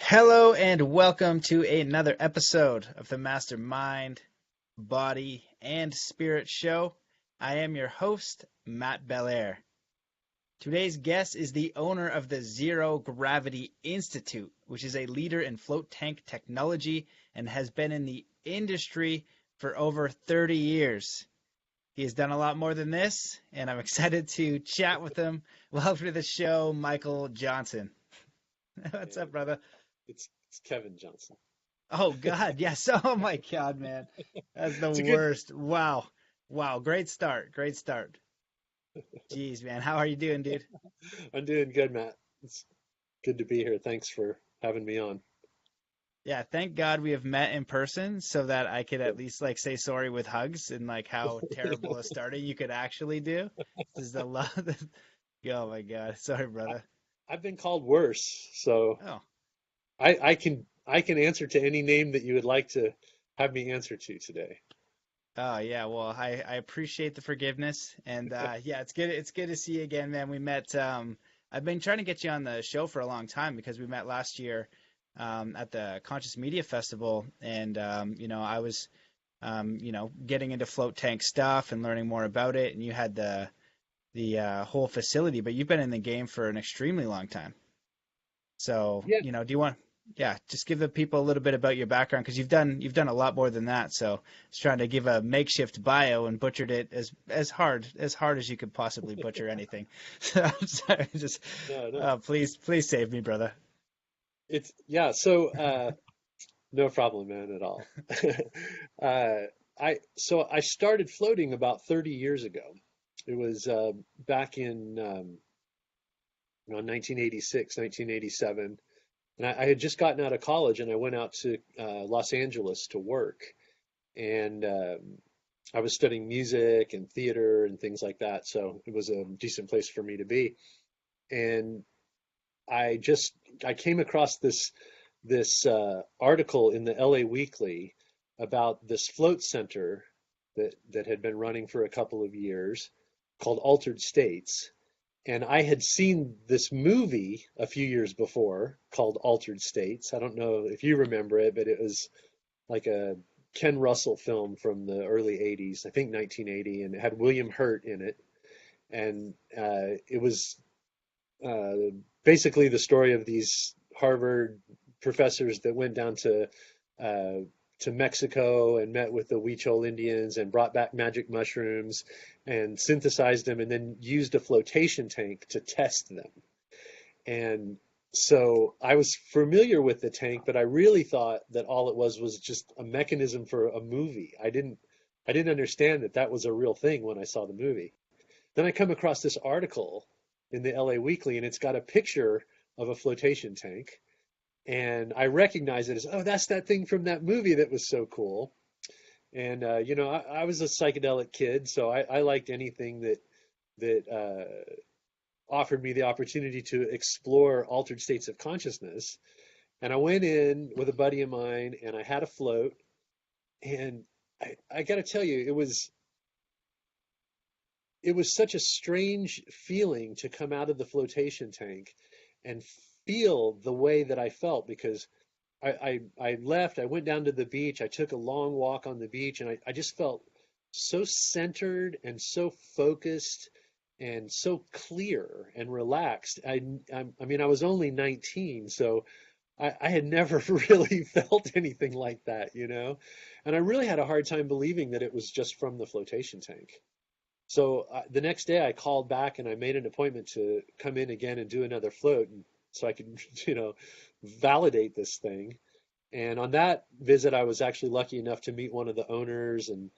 Hello and welcome to another episode of the Mastermind, Body, and Spirit Show. I am your host, Matt Belair. Today's guest is the owner of the Zero Gravity Institute, which is a leader in float tank technology and has been in the industry for over 30 years. He has done a lot more than this, and I'm excited to chat with him. Welcome to the show, Michael Johnson. What's up, And brother? it's Kevin Johnson. Oh God, yes. Oh my God, man. That's the It's a good. worst. Wow. Wow. Great start. Great start. Jeez, man. How are you doing, dude? I'm doing good, Matt. It's good to be here. Thanks for having me on. Yeah, thank God we have met in person so that I could at least like say sorry with hugs and like how terrible a starting you could actually do. This is the love. Oh my God. Sorry, I, brother. I've been called worse, so Oh. I can answer to any name that you would like to have me answer to today. Oh yeah, well I appreciate the forgiveness and yeah, it's good to see you again, man. We met I've been trying to get you on the show for a long time because we met last year at the Conscious Media Festival and I was getting into float tank stuff and learning more about it and you had the whole facility, but you've been in the game for an extremely long time. So, Yeah, do you want, yeah, just give the people a little bit about your background because you've done a lot more than that. So, I was trying to give a makeshift bio and butchered it as hard as you could possibly butcher anything. So, I'm sorry, just no. please save me, brother. It's yeah. So no problem, man, at all. uh, I started floating about 30 years ago. It was back in 1986, 1987. And I had just gotten out of college and I went out to Los Angeles to work. And I was studying music and theater and things like that. So it was a decent place for me to be. And I just I came across this article in the LA Weekly about this float center that had been running for a couple of years called Altered States. And I had seen this movie a few years before called Altered States. I don't know if you remember it, but it was like a Ken Russell film from the early 80s, I think 1980, and it had William Hurt in it. And it was uh, basically the story of these Harvard professors that went down uh, to Mexico and met with the Huichol Indians and brought back magic mushrooms and synthesized them and then used a flotation tank to test them. And so I was familiar with the tank, but I really thought that all it was just a mechanism for a movie. I didn't understand that that was a real thing when I saw the movie. Then I come across this article in the LA Weekly, and it's got a picture of a flotation tank. And I recognize it as, oh, that's that thing from that movie that was so cool. And I was a psychedelic kid, so I liked anything that offered me the opportunity to explore altered states of consciousness. And I went in with a buddy of mine, and I had a float. And I got to tell you, it was such a strange feeling to come out of the flotation tank and feel the way that I felt because I left, I went down to the beach, I took a long walk on the beach, and I just felt so centered and so focused and so clear and relaxed. I mean, I was only 19, so I had never really felt anything like that, you know? And I really had a hard time believing that it was just from the flotation tank. So the next day I called back and I made an appointment to come in again and do another float so I could, validate this thing. And on that visit, I was actually lucky enough to meet one of the owners. And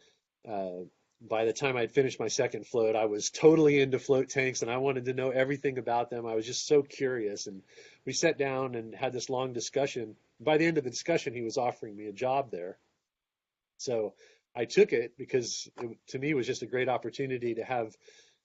uh, by the time I'd finished my second float, I was totally into float tanks and I wanted to know everything about them. I was just so curious. And we sat down and had this long discussion. By the end of the discussion, he was offering me a job there. So I took it because to me it was just a great opportunity to have,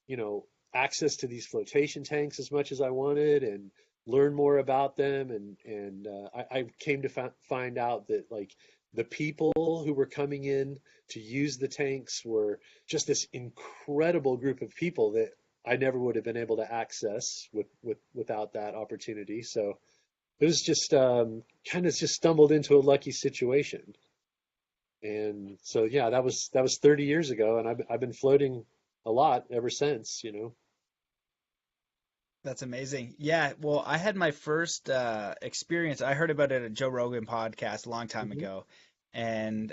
you know, access to these flotation tanks as much as I wanted and learn more about them. And I came to find out that like the people who were coming in to use the tanks were just this incredible group of people that I never would have been able to access without that opportunity. So it was just kind of just stumbled into a lucky situation. And so, yeah, that was 30 years ago, and I've been floating a lot ever since, you know. That's amazing. Yeah, well, I had my first experience. I heard about it at a Joe Rogan podcast a long time Hmm. ago, and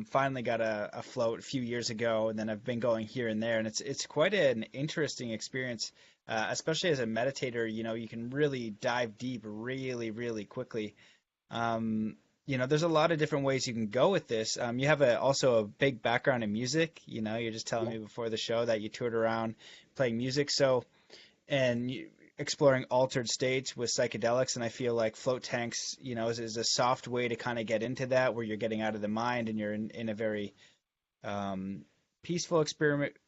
finally got a float a few years ago, and then I've been going here and there, and it's quite an interesting experience, especially as a meditator. You know, you can really dive deep really, really quickly. Um, you know, there's a lot of different ways you can go with this. You have also a big background in music. You know, you're just telling Yeah, me before the show that you toured around playing music. So and exploring altered states with psychedelics. And I feel like float tanks, you know, is a soft way to kind of get into that, where you're getting out of the mind and you're in a very um, peaceful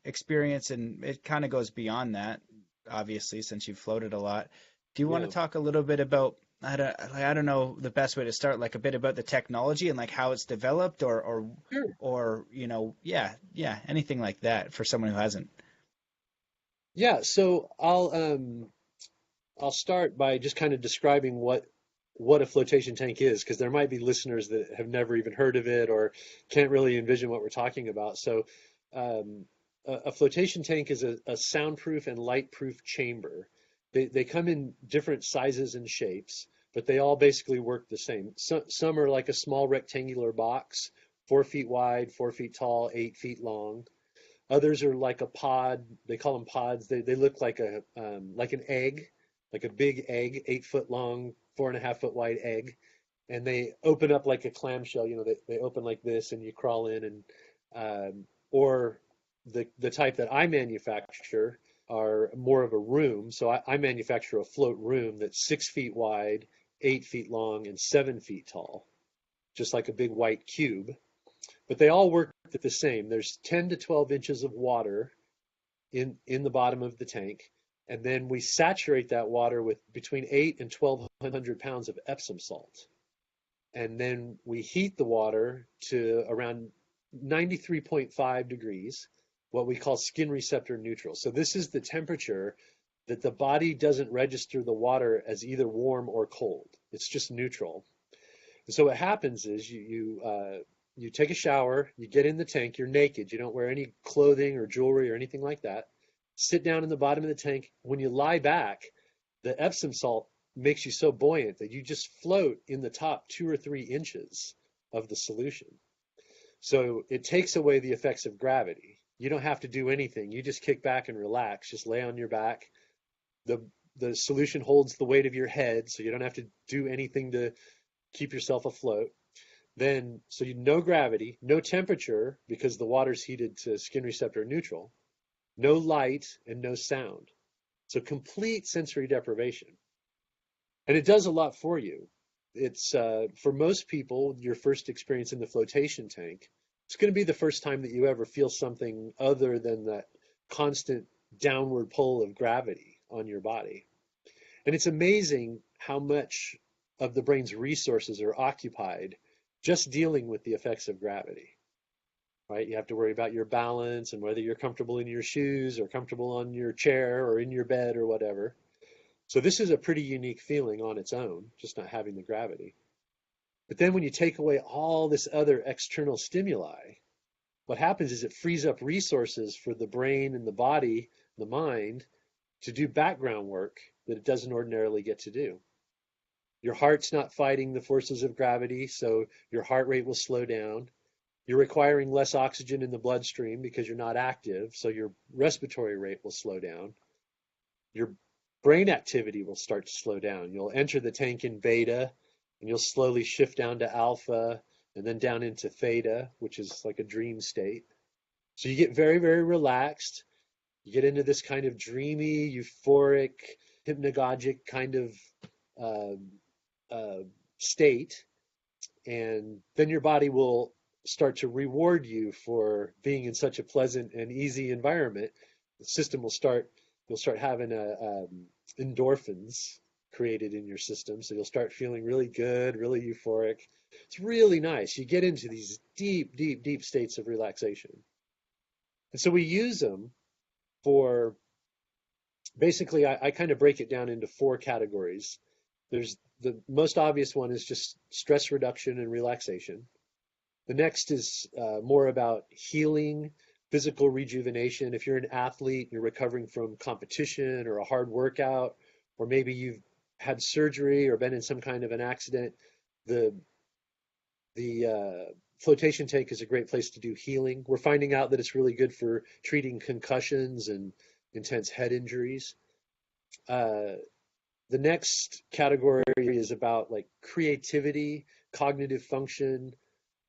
experience. And it kind of goes beyond that, obviously, since you've floated a lot. Do you want to yeah. talk a little bit about? I don't know the best way to start, like a bit about the technology and like how it's developed, Sure. or you know, yeah, anything like that for someone who hasn't. Yeah, so I'll start by just kind of describing what a flotation tank is, because there might be listeners that have never even heard of it or can't really envision what we're talking about. So, um, a flotation tank is a soundproof and lightproof chamber. They come in different sizes and shapes, but they all basically work the same. Some are like a small rectangular box, 4 feet wide, 4 feet tall, 8 feet long. Others are like a pod. They call them pods. They look like an egg, like a big egg, 8 foot long, 4.5 foot wide egg, and they open up like a clamshell. You know, they open like this, and you crawl in. And or the type that I manufacture are more of a room. So I manufacture a float room that's 6 feet wide, 8 feet long, and 7 feet tall, just like a big white cube. But they all work the same. There's 10 to 12 inches of water in the bottom of the tank, and then we saturate that water with between 8 and 1,200 pounds of Epsom salt. And then we heat the water to around 93.5 degrees, what we call skin receptor neutral. So this is the temperature that the body doesn't register the water as either warm or cold. It's just neutral. And so what happens is you take a shower, you get in the tank, you're naked, you don't wear any clothing or jewelry or anything like that. Sit down in the bottom of the tank. When you lie back, the Epsom salt makes you so buoyant that you just float in the top 2 or 3 inches of the solution. So it takes away the effects of gravity. You don't have to do anything. You just kick back and relax. Just lay on your back. The the solution holds the weight of your head, so you don't have to do anything to keep yourself afloat. Then, so you no gravity, no temperature because the water's heated to skin receptor neutral, no light, and no sound. So complete sensory deprivation. And it does a lot for you. It's for most people, your first experience in the flotation tank, it's going to be the first time that you ever feel something other than that constant downward pull of gravity on your body. And it's amazing how much of the brain's resources are occupied just dealing with the effects of gravity, right? You have to worry about your balance and whether you're comfortable in your shoes or comfortable on your chair or in your bed or whatever. So this is a pretty unique feeling on its own, just not having the gravity. But then when you take away all this other external stimuli, what happens is it frees up resources for the brain and the body, the mind, to do background work that it doesn't ordinarily get to do. Your heart's not fighting the forces of gravity, so your heart rate will slow down. You're requiring less oxygen in the bloodstream because you're not active, so your respiratory rate will slow down. Your brain activity will start to slow down. You'll enter the tank in beta, and you'll slowly shift down to alpha, and then down into theta, which is like a dream state. So you get very, very relaxed. You get into this kind of dreamy, euphoric, hypnagogic kind of uh, uh, state, and then your body will start to reward you for being in such a pleasant and easy environment. The system will start, you'll start having endorphins created in your system, so you'll start feeling really good, really euphoric. It's really nice. You get into these deep, deep, deep states of relaxation. And so we use them for basically, I kind of break it down into four categories. There's the most obvious one is just stress reduction and relaxation. The next is more about healing, physical rejuvenation. If you're an athlete, you're recovering from competition or a hard workout, or maybe you've had surgery or been in some kind of an accident, the the flotation tank is a great place to do healing. We're finding out that it's really good for treating concussions and intense head injuries. Uh, the next category is about like creativity, cognitive function.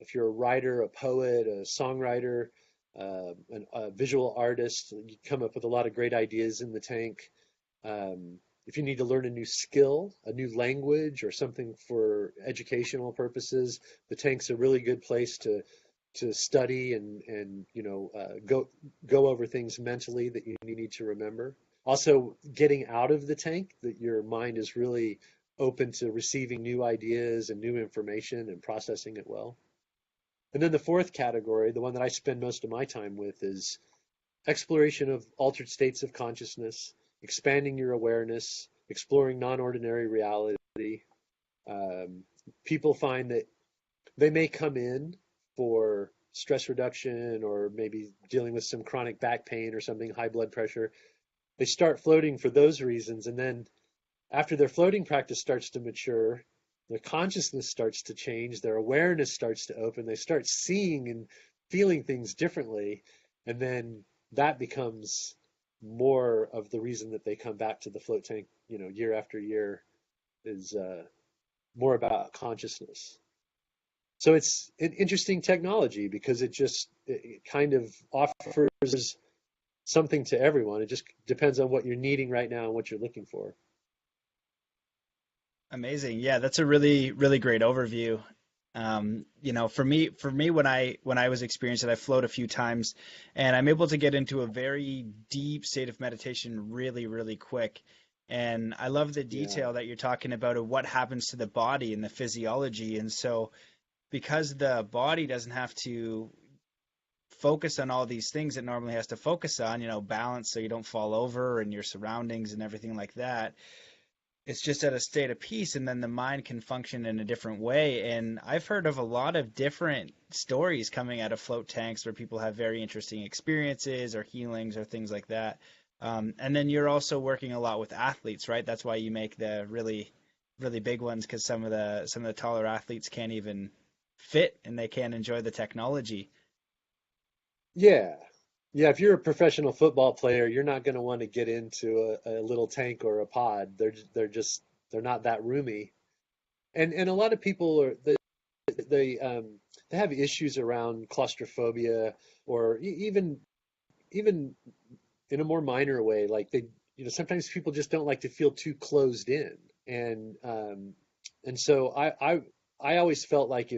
If you're a writer, a poet, a songwriter, a visual artist, you come up with a lot of great ideas in the tank. If you need to learn a new skill, a new language, or something for educational purposes, the tank's a really good place to study and go over things mentally that you need to remember. Also, getting out of the tank, that your mind is really open to receiving new ideas and new information and processing it well. And then the fourth category, the one that I spend most of my time with, is exploration of altered states of consciousness, expanding your awareness, exploring non-ordinary reality. Um, People find that they may come in for stress reduction or maybe dealing with some chronic back pain or something, high blood pressure. They start floating for those reasons, and then after their floating practice starts to mature, their consciousness starts to change, their awareness starts to open, they start seeing and feeling things differently, and then that becomes more of the reason that they come back to the float tank, year after year, is more about consciousness. So it's an interesting technology because it kind of offers something to everyone. It just depends on what you're needing right now and what you're looking for. Amazing. Yeah, that's a really, really great overview. For me, when I was experienced it, I float a few times, and I'm able to get into a very deep state of meditation really, really quick. And I love the Yeah. detail that you're talking about of what happens to the body and the physiology. And so, because the body doesn't have to focus on all these things it normally has to focus on, balance so you don't fall over and your surroundings and everything like that, it's just at a state of peace, and then the mind can function in a different way. And I've heard of a lot of different stories coming out of float tanks where people have very interesting experiences or healings or things like that. And then you're also working a lot with athletes, right? That's why you make the really, really big ones, because some of the taller athletes can't even fit and they can't enjoy the technology. Yeah. Yeah, if you're a professional football player, you're not going to want to get into a little tank or a pod. They're not that roomy. And a lot of people they have issues around claustrophobia or even in a more minor way, like sometimes people just don't like to feel too closed in. And so I always felt like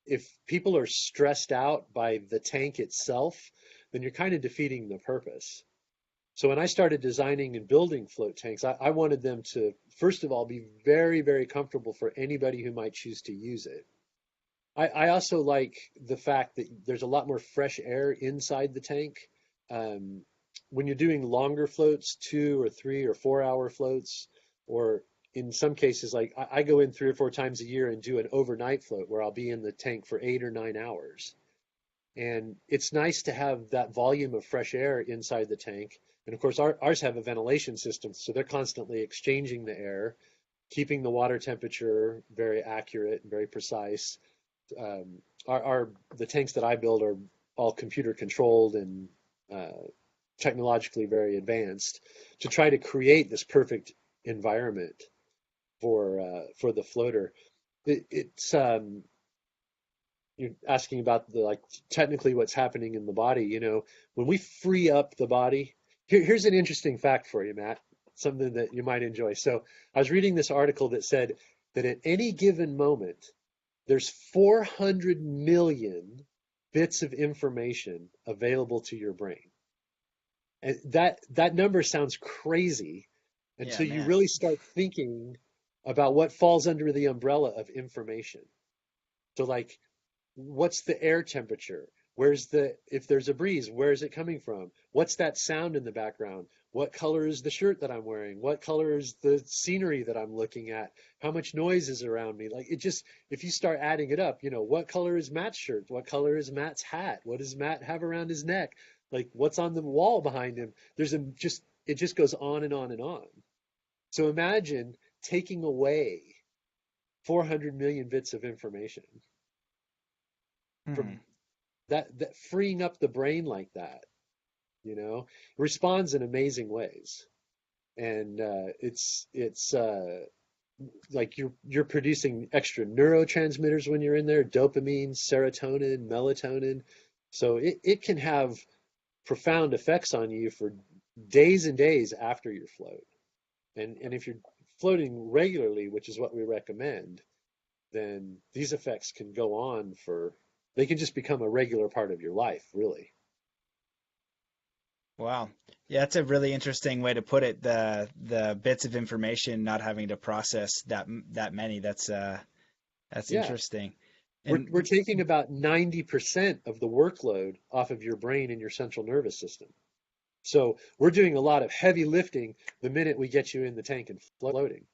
if people are stressed out by the tank itself, then you're kind of defeating the purpose. So when I started designing and building float tanks, I wanted them to, first of all, be very, very comfortable for anybody who might choose to use it. I also like the fact that there's a lot more fresh air inside the tank. Um, when you're doing longer floats, 2 or 3 or 4 hour floats, or in some cases, like I go in 3 or 4 times a year and do an overnight float where I'll be in the tank for 8 or 9 hours. And it's nice to have that volume of fresh air inside the tank. And of course, ours have a ventilation system, so they're constantly exchanging the air, keeping the water temperature very accurate and very precise. The tanks that I build are all computer controlled and uh, technologically very advanced to try to create this perfect environment for the floater. It's You're asking about the like technically what's happening in the body. When we free up the body, here's an interesting fact for you, Matt, something that you might enjoy. So I was reading this article that said that at any given moment, there's 400 million bits of information available to your brain. And that number sounds crazy Yeah, until you man. really start thinking about what falls under the umbrella of information. So like what's the air temperature? If there's a breeze, where is it coming from? What's that sound in the background? what color is the shirt that I'm wearing? What color is the scenery that I'm looking at? How much noise is around me? Like it just, if you start adding it up, what color is Matt's shirt? What color is Matt's hat? What does Matt have around his neck? Like what's on the wall behind him? It just goes on and on and on. So imagine taking away 400 million bits of information Hmm. from that freeing up the brain like that, responds in amazing ways. And it's like you're producing extra neurotransmitters when you're in there, dopamine, serotonin, melatonin. So it can have profound effects on you for days and days after your float. And if you're floating regularly, which is what we recommend, then these effects can go on they can just become a regular part of your life, really. Wow. Yeah, that's a really interesting way to put it. The bits of information not having to process that many. That's Yeah. interesting. We're And taking about 90% of the workload off of your brain and your central nervous system. So we're doing a lot of heavy lifting the minute we get you in the tank and floating.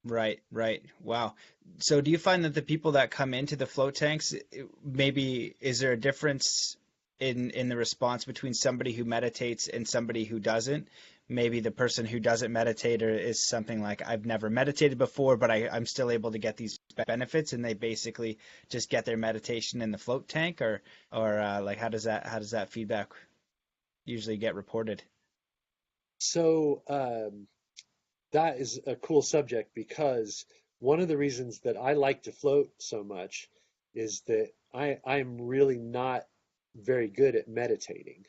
right, right. Wow. So do you find that the people that come into the float tanks, maybe is there a difference in the response between somebody who meditates and somebody who doesn't? Maybe the person who doesn't meditate or is something like, I've never meditated before, but I'm still able to get these benefits, and they basically just get their meditation in the float tank, or like how does that feedback usually get reported? So that is a cool subject because one of the reasons that I like to float so much is that I'm really not very good at meditating.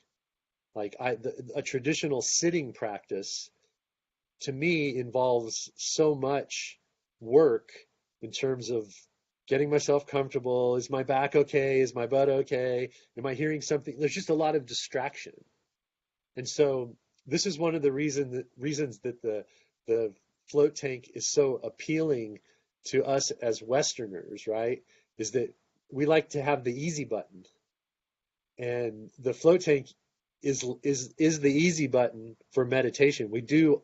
Like a traditional sitting practice to me involves so much work in terms of getting myself comfortable. Is my back okay? Is my butt okay? Am I hearing something? There's just a lot of distraction. And so this is one of the reasons that the float tank is so appealing to us as Westerners, right? Is that we like to have the easy button. And the float tank is the easy button for meditation. We do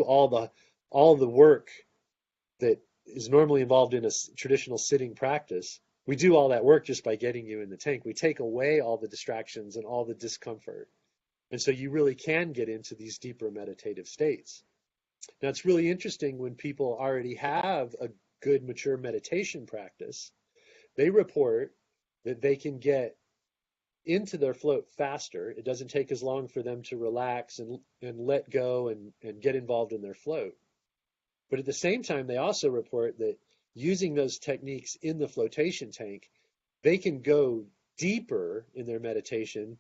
all the work that is normally involved in a traditional sitting practice. We do all that work just by getting you in the tank. We take away all the distractions and all the discomfort. And so you really can get into these deeper meditative states. Now, it's really interesting when people already have a good, mature meditation practice, they report that they can get into their float faster. It doesn't take as long for them to relax and let go and get involved in their float. But at the same time, they also report that using those techniques in the flotation tank, they can go deeper in their meditation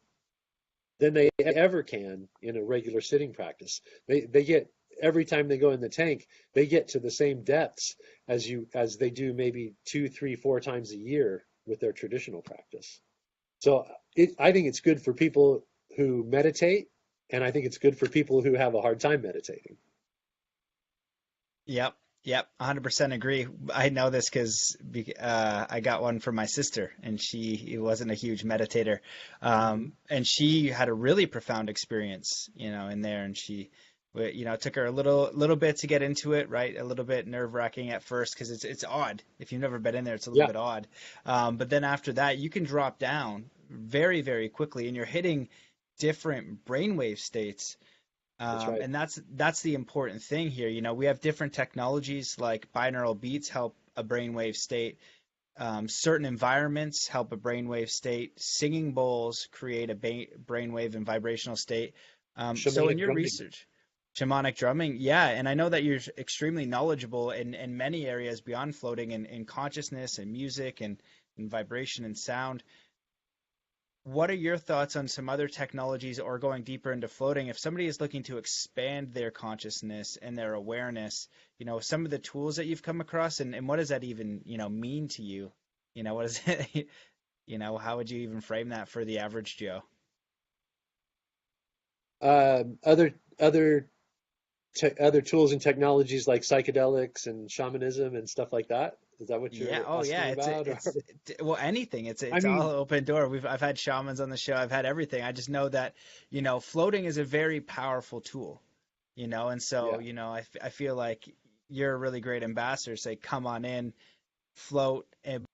than they ever can in a regular sitting practice. They get every time they go in the tank, they get to the same depths as they do maybe 2, 3, 4 times a year with their traditional practice. So I think it's good for people who meditate, and I think it's good for people who have a hard time meditating. Yep, yep, 100% agree. I know this because I got one from my sister, and she wasn't a huge meditator, Mm-hmm. and she had a really profound experience, in there, and it took her a little bit to get into it, right? A little bit nerve-wracking at first because it's odd. If you've never been in there, it's a little Yeah, bit odd. But then after that, you can drop down very, very quickly, and you're hitting different brainwave states. that's right. And that's the important thing here. We have different technologies like binaural beats help a brainwave state. Certain environments help a brainwave state. Singing bowls create a brainwave and vibrational state. So in Shamanic your drumming. research, shamanic drumming, yeah, and I know that you're extremely knowledgeable in many areas beyond floating in consciousness and music and vibration and sound. What are your thoughts on some other technologies or going deeper into floating? If somebody is looking to expand their consciousness and their awareness, some of the tools that you've come across, and what does that even, mean to you? What is it, how would you even frame that for the average Joe? Other other tools and technologies like psychedelics and shamanism and stuff like that? Is that what Yeah. you're Oh, yeah. asking about? Or, Well, anything. I It's all mean, open door. I've had shamans on the show. I've had everything. I just know that, floating is a very powerful tool, and so, yeah. I feel like you're a really great ambassador. Say, come on in, float,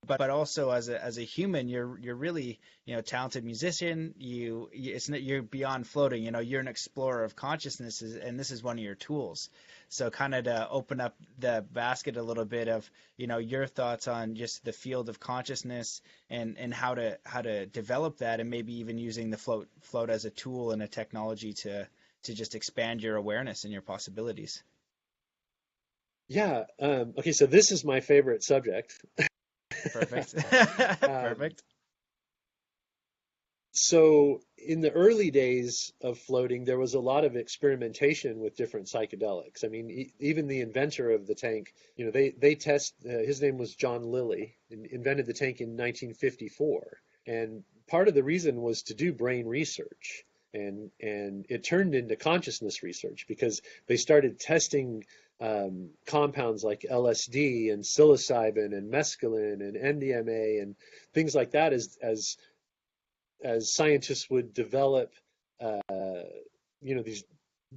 but also as a human, you're really, talented musician. You're beyond floating. You're an explorer of consciousness, and this is one of your tools. So kind of to open up the basket a little bit of, your thoughts on just the field of consciousness and how to develop that, and maybe even using the float as a tool and a technology to just expand your awareness and your possibilities. Yeah. Okay. So this is my favorite subject. Perfect. Um, Perfect. so in the early days of floating, there was a lot of experimentation with different psychedelics. I mean, even the inventor of the tank, they test. His name was John Lilly, and invented the tank in 1954. And part of the reason was to do brain research, and it turned into consciousness research because they started testing compounds like LSD and psilocybin and mescaline and MDMA and things like that as scientists would develop, these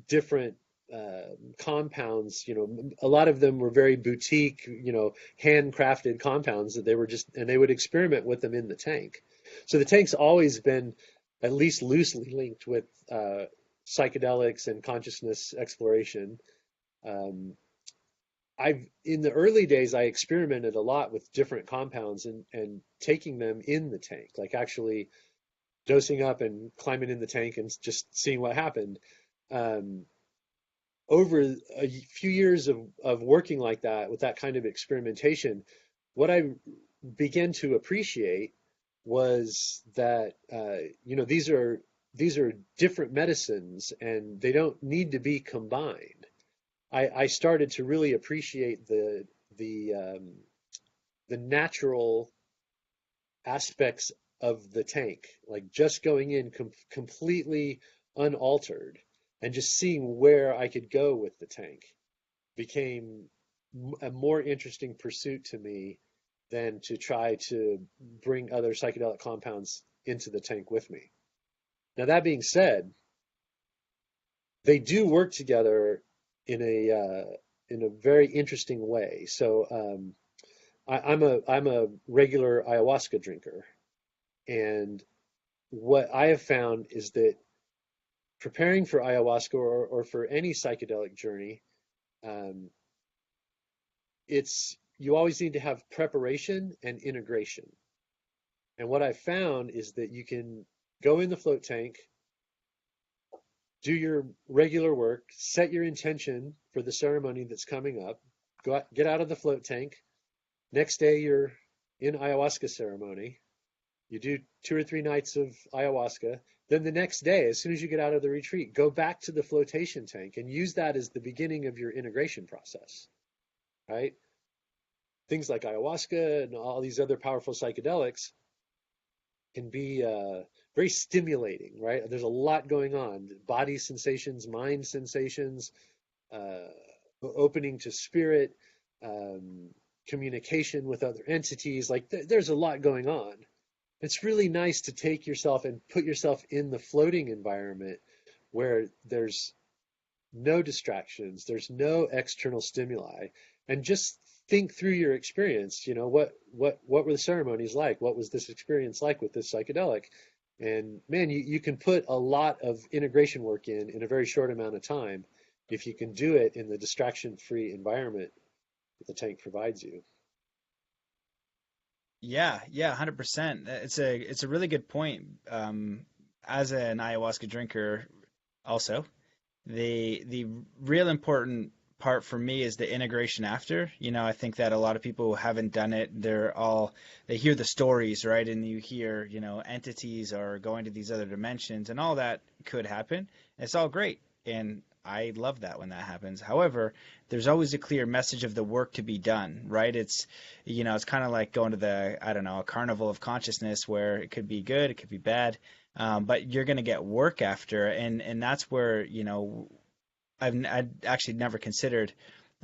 different compounds. A lot of them were very boutique, handcrafted compounds that and they would experiment with them in the tank. So the tank's always been at least loosely linked with psychedelics and consciousness exploration. Um, in the early days, I experimented a lot with different compounds and taking them in the tank, like actually dosing up and climbing in the tank and just seeing what happened. Um, Over a few years of working like that, with that kind of experimentation, what I began to appreciate was that these are different medicines and they don't need to be combined. I started to really appreciate the um, the natural aspects of the tank, like just going in completely unaltered and just seeing where I could go with the tank became a more interesting pursuit to me than to try to bring other psychedelic compounds into the tank with me. Now, that being said, they do work together in a very interesting way. So I'm a regular ayahuasca drinker, and what I have found is that preparing for ayahuasca or for any psychedelic journey, um, it's you always need to have preparation and integration. And what I found is that you can go in the float tank, do your regular work, set your intention for the ceremony that's coming up, get out of the float tank. Next day, you're in ayahuasca ceremony. You do 2 or 3 nights of ayahuasca. Then the next day, as soon as you get out of the retreat, go back to the flotation tank and use that as the beginning of your integration process, right? Things like ayahuasca and all these other powerful psychedelics can be very stimulating, right? There's a lot going on: body sensations, mind sensations, uh, opening to spirit, um, communication with other entities. Like there's a lot going on. It's really nice to take yourself and put yourself in the floating environment where there's no distractions, there's no external stimuli, and just think through your experience. What were the ceremonies like? What was this experience like with this psychedelic? And man, you can put a lot of integration work in a very short amount of time if you can do it in the distraction-free environment that the tank provides you. Yeah, yeah, 100%. It's a really good point. As an ayahuasca drinker, also, the real important part for me is the integration after. I think that a lot of people who haven't done it, they hear the stories, right? And you hear, entities are going to these other dimensions and all that could happen. It's all great. And I love that when that happens. However, there's always a clear message of the work to be done, right? It's kind of like going to I don't know, a carnival of consciousness where it could be good, it could be bad, but you're going to get work after, and that's where, I'd actually never considered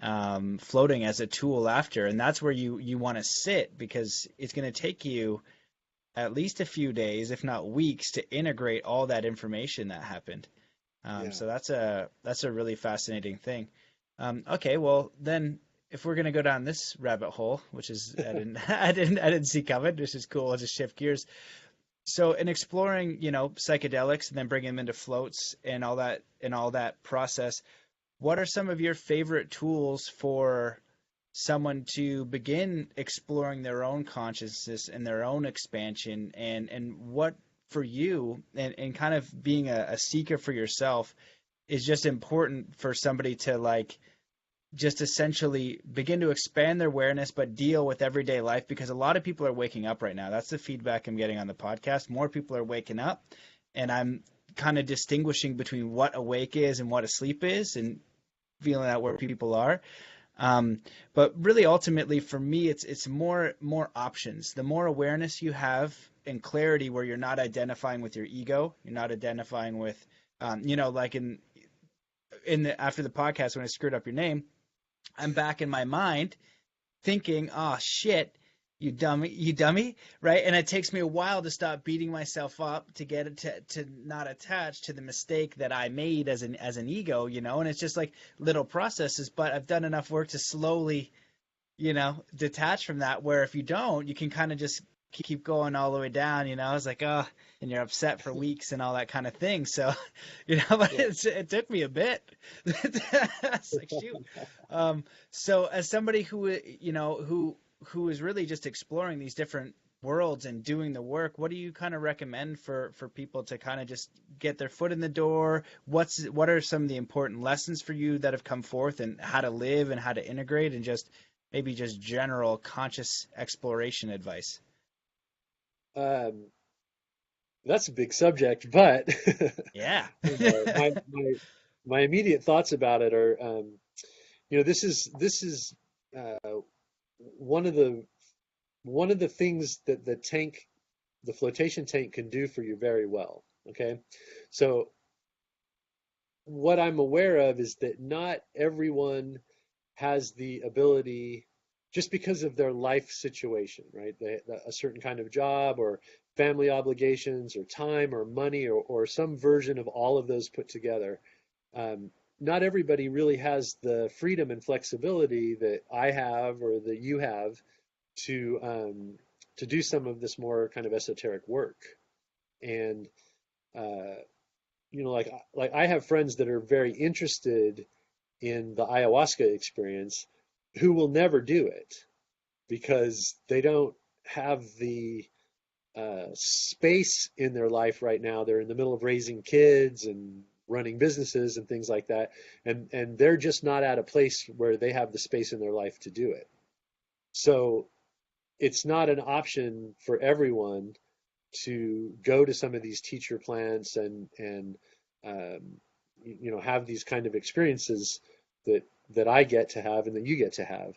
floating as a tool after, and that's where you want to sit, because it's going to take you at least a few days, if not weeks, to integrate all that information that happened. Yeah. So that's a really fascinating thing. Okay, well then, if we're gonna go down this rabbit hole, which is I didn't I didn't see coming, which is cool. I'll just shift gears. So in exploring, psychedelics and then bringing them into floats and all that process, what are some of your favorite tools for someone to begin exploring their own consciousness and their own expansion, and what for you, and kind of being a seeker for yourself, is just important for somebody to like just essentially begin to expand their awareness but deal with everyday life, because a lot of people are waking up right now. That's the feedback I'm getting on the podcast. More people are waking up, and I'm kind of distinguishing between what awake is and what asleep is, and feeling out where people are. But really, ultimately, for me, it's more options. The more awareness you have and clarity, where you're not identifying with your ego, you're not identifying with, like after the podcast when I screwed up your name, I'm back in my mind thinking, oh shit, you dummy, right? And it takes me a while to stop beating myself up, to get it to not attach to the mistake that I made as an ego, and it's just like little processes, but I've done enough work to slowly, detach from that, where if you don't, you can kind of just keep going all the way down, it's like, oh, and you're upset for weeks and all that kind of thing. So, but Yeah. it took me a bit. It's like, shoot. So as somebody who is really just exploring these different worlds and doing the work, what do you kind of recommend for people to kind of just get their foot in the door? What are some of the important lessons for you that have come forth, and how to live and how to integrate, and just maybe just general conscious exploration advice? Um, that's a big subject, but Yeah. my immediate thoughts about it are, this is uh, one of the things that the flotation tank can do for you very well. Okay, so what I'm aware of is that not everyone has the ability, just because of their life situation, right? A certain kind of job, or family obligations, or time, or money, or some version of all of those put together. Um, Not everybody really has the freedom and flexibility that I have, or that you have, to do some of this more kind of esoteric work. And uh, like I have friends that are very interested in the ayahuasca experience, who will never do it because they don't have the space in their life right now. They're in the middle of raising kids and running businesses and things like that, and they're just not at a place where they have the space in their life to do it. So it's not an option for everyone to go to some of these teacher plants and um, have these kind of experiences that I get to have and that you get to have.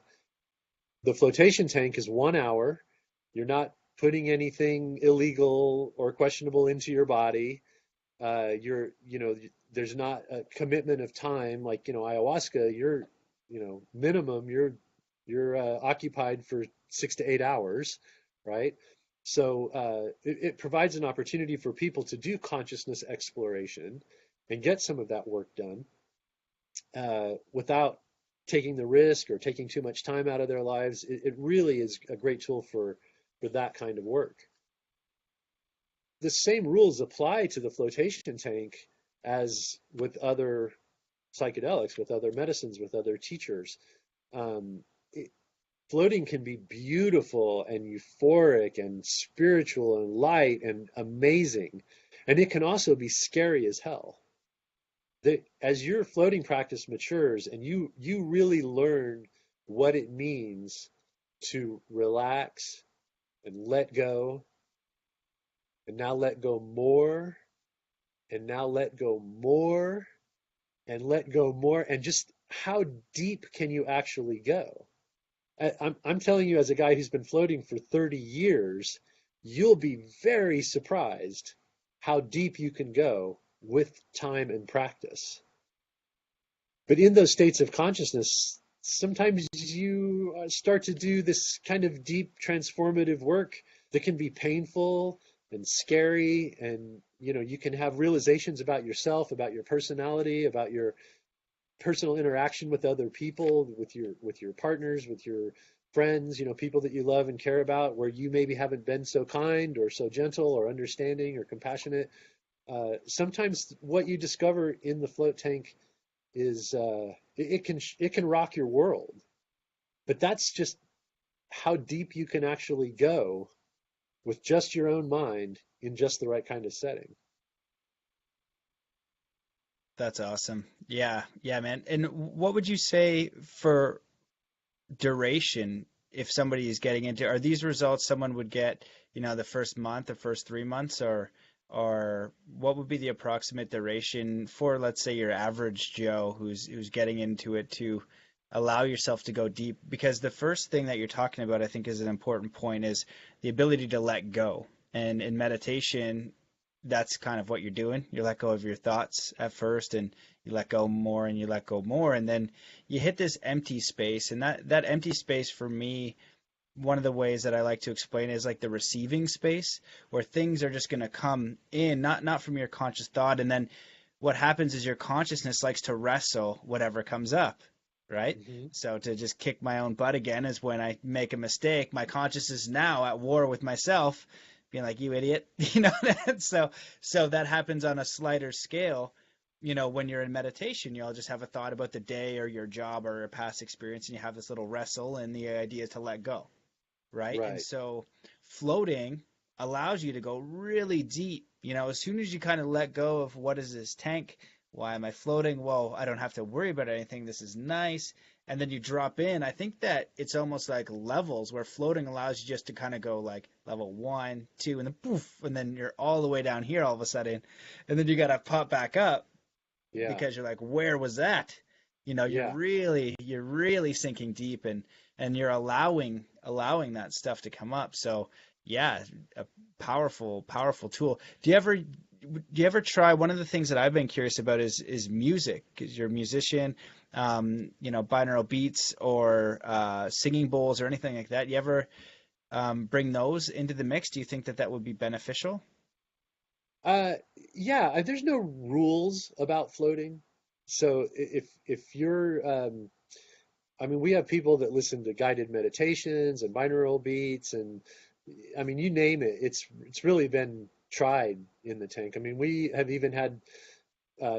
The flotation tank is 1 hour. You're not putting anything illegal or questionable into your body. There's not a commitment of time like, ayahuasca. Minimum, you're occupied for 6 to 8 hours, right? So it provides an opportunity for people to do consciousness exploration and get some of that work done without taking the risk or taking too much time out of their lives. It really is a great tool for that kind of work. The same rules apply to the flotation tank as with other psychedelics, with other medicines, with other teachers. Um, Floating can be beautiful and euphoric and spiritual and light and amazing. And it can also be scary as hell. As your floating practice matures and you really learn what it means to relax and let go, and now let go more, and now let go more, and let go more, and just how deep can you actually go? I'm telling you, as a guy who's been floating for 30 years, you'll be very surprised how deep you can go with time and practice. But in those states of consciousness, sometimes you start to do this kind of deep transformative work that can be painful and scary. And, you can have realizations about yourself, about your personality, about your personal interaction with other people, with your partners, with your friends, people that you love and care about, where you maybe haven't been so kind or so gentle or understanding or compassionate. Sometimes what you discover in the float tank is it can rock your world, but that's just how deep you can actually go with just your own mind in just the right kind of setting. That's awesome. Yeah, yeah, man. And what would you say for duration if somebody is getting into, are these results someone would get, the first month or first 3 months, or what would be the approximate duration for, let's say, your average Joe who's getting into it to allow yourself to go deep? Because the first thing that you're talking about, I think, is an important point, is the ability to let go. And in meditation, that's kind of what you're doing. You let go of your thoughts at first, and you let go more, and you let go more, and then you hit this empty space. And that empty space, for me, one of the ways that I like to explain it is like the receiving space, where things are just going to come in, not from your conscious thought. And then what happens is your consciousness likes to wrestle whatever comes up, right? Hmm. So to just kick my own butt again is when I make a mistake. My consciousness is now at war with myself, being like, "You idiot," So that happens on a slighter scale. When you're in meditation, you'll just have a thought about the day or your job or a past experience, and you have this little wrestle, and the idea is to let go, right? And Right. so floating allows you to go really deep. As soon as you kind of let go of, what is this tank? Why am I floating? Well, I don't have to worry about anything. This is nice. And then you drop in. I think that it's almost like levels, where floating allows you just to kind of go like level 1, 2, and then poof, and then you're all the way down here all of a sudden. And then you got to pop back up, Yeah. because you're like, where was that? You're Yeah. really sinking deep, and you're allowing that stuff to come up. So yeah, a powerful tool. Do you ever try, one of the things that I've been curious about is music, because you're a musician, binaural beats or singing bowls or anything like that. You ever bring those into the mix? Do you think that that would be beneficial? Uh, yeah, there's no rules about floating. So if you're, I mean, we have people that listen to guided meditations and binaural beats, and I mean, you name it. It's really been tried in the tank. I mean, we have even had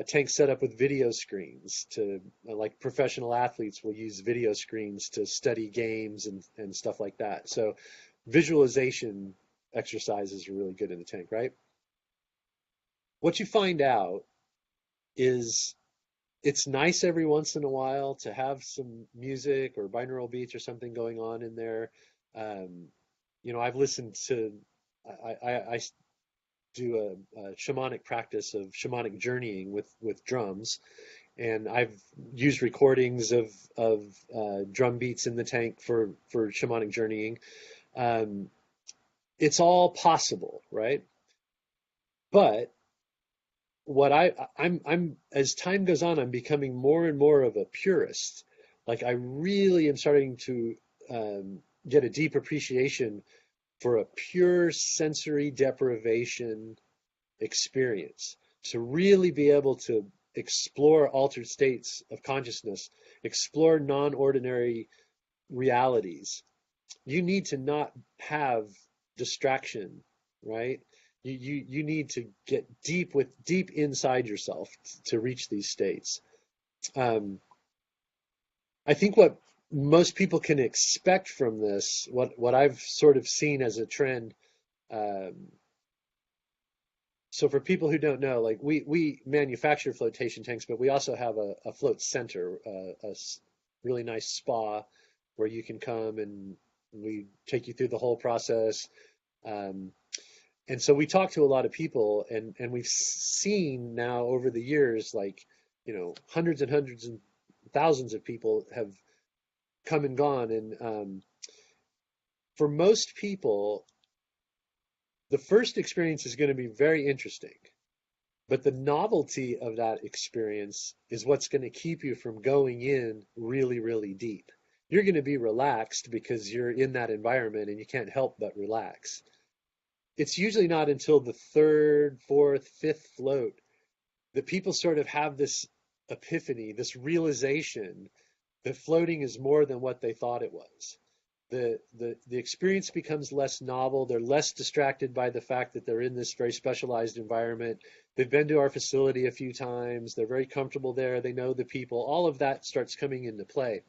tanks set up with video screens to, like, professional athletes will use video screens to study games and stuff like that. So visualization exercises are really good in the tank, right? What you find out is it's nice every once in a while to have some music or binaural beats or something going on in there. Um, I've listened to, I do a shamanic practice of shamanic journeying with drums, and I've used recordings of drum beats in the tank for shamanic journeying. Um, it's all possible, right? But what I'm as time goes on, I'm becoming more and more of a purist. Like, I really am starting to get a deep appreciation for a pure sensory deprivation experience. To really be able to explore altered states of consciousness, explore non-ordinary realities, you need to not have distraction, right? You need to get deep inside yourself to reach these states. Um, I think what most people can expect from this, what I've sort of seen as a trend. So for people who don't know, like, we manufacture flotation tanks, but we also have a float center, really nice spa where you can come and we take you through the whole process. Um, and so we talk to a lot of people, and we've seen now over the years, like, hundreds and hundreds and thousands of people have come and gone. And for most people, the first experience is going to be very interesting, But the novelty of that experience is what's going to keep you from going in really, really deep. You're going to be relaxed because you're in that environment and you can't help but relax. It's usually not until the third, fourth, fifth float that people sort of have this epiphany, this realization that floating is more than what they thought it was. The experience becomes less novel. They're less distracted by the fact that they're in this very specialized environment. They've been to our facility a few times. They're very comfortable there. They know the people. All of that starts coming into play.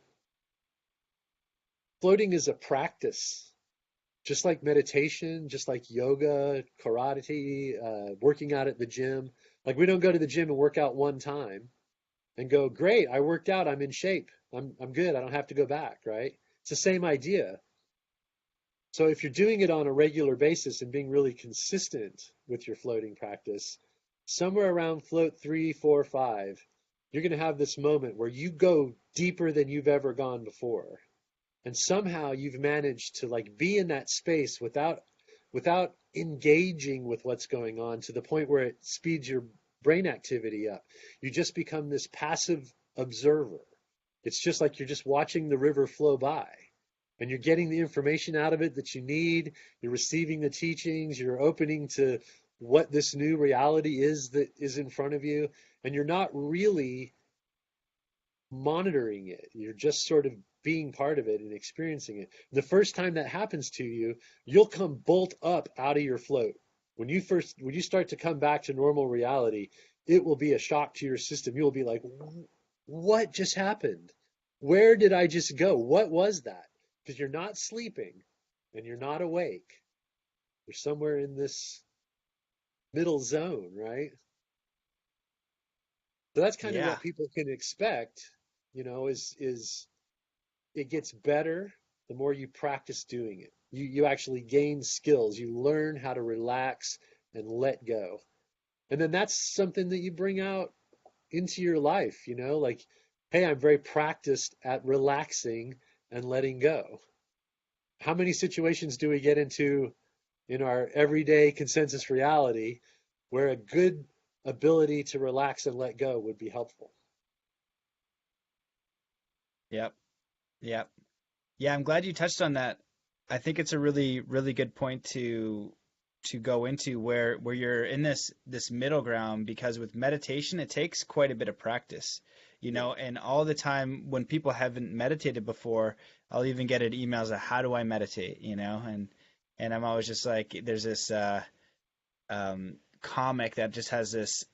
Floating is a practice, just like meditation, just like yoga, karate, working out at the gym. Like we don't go to the gym and work out one time and go, great, I worked out, I'm in shape, I'm good, I don't have to go back, right? It's the same idea. So if you're doing it on a regular basis and being really consistent with your floating practice, somewhere around float 3, 4, 5, you're going to have this moment where you go deeper than you've ever gone before. And somehow you've managed to like be in that space without engaging with what's going on to the point where it speeds your brain activity up. You just become this passive observer. It's just like you're just watching the river flow by and you're getting the information out of it that you need. You're receiving the teachings. You're opening to what this new reality is that is in front of you. And you're not really monitoring it. You're just sort of being part of it and experiencing it. The first time that happens to you, you'll come bolt up out of your float. When you start to come back to normal reality, it will be a shock to your system. You'll be like, what just happened? Where did I just go? What was that? Because you're not sleeping and you're not awake. You're somewhere in this middle zone, right? So that's kind of Yeah. what people can expect, is it gets better the more you practice doing it. You actually gain skills. You learn how to relax and let go. And then that's something that you bring out into your life, like, hey, I'm very practiced at relaxing and letting go. How many situations do we get into in our everyday consensus reality where a good ability to relax and let go would be helpful? Yep. Yep. Yeah, I'm glad you touched on that. I think it's a really, really good point to go into where you're in this middle ground because with meditation it takes quite a bit of practice, Yeah. and all the time when people haven't meditated before, I'll even get at emails of how do I meditate, and I'm always just like there's this comic that just has this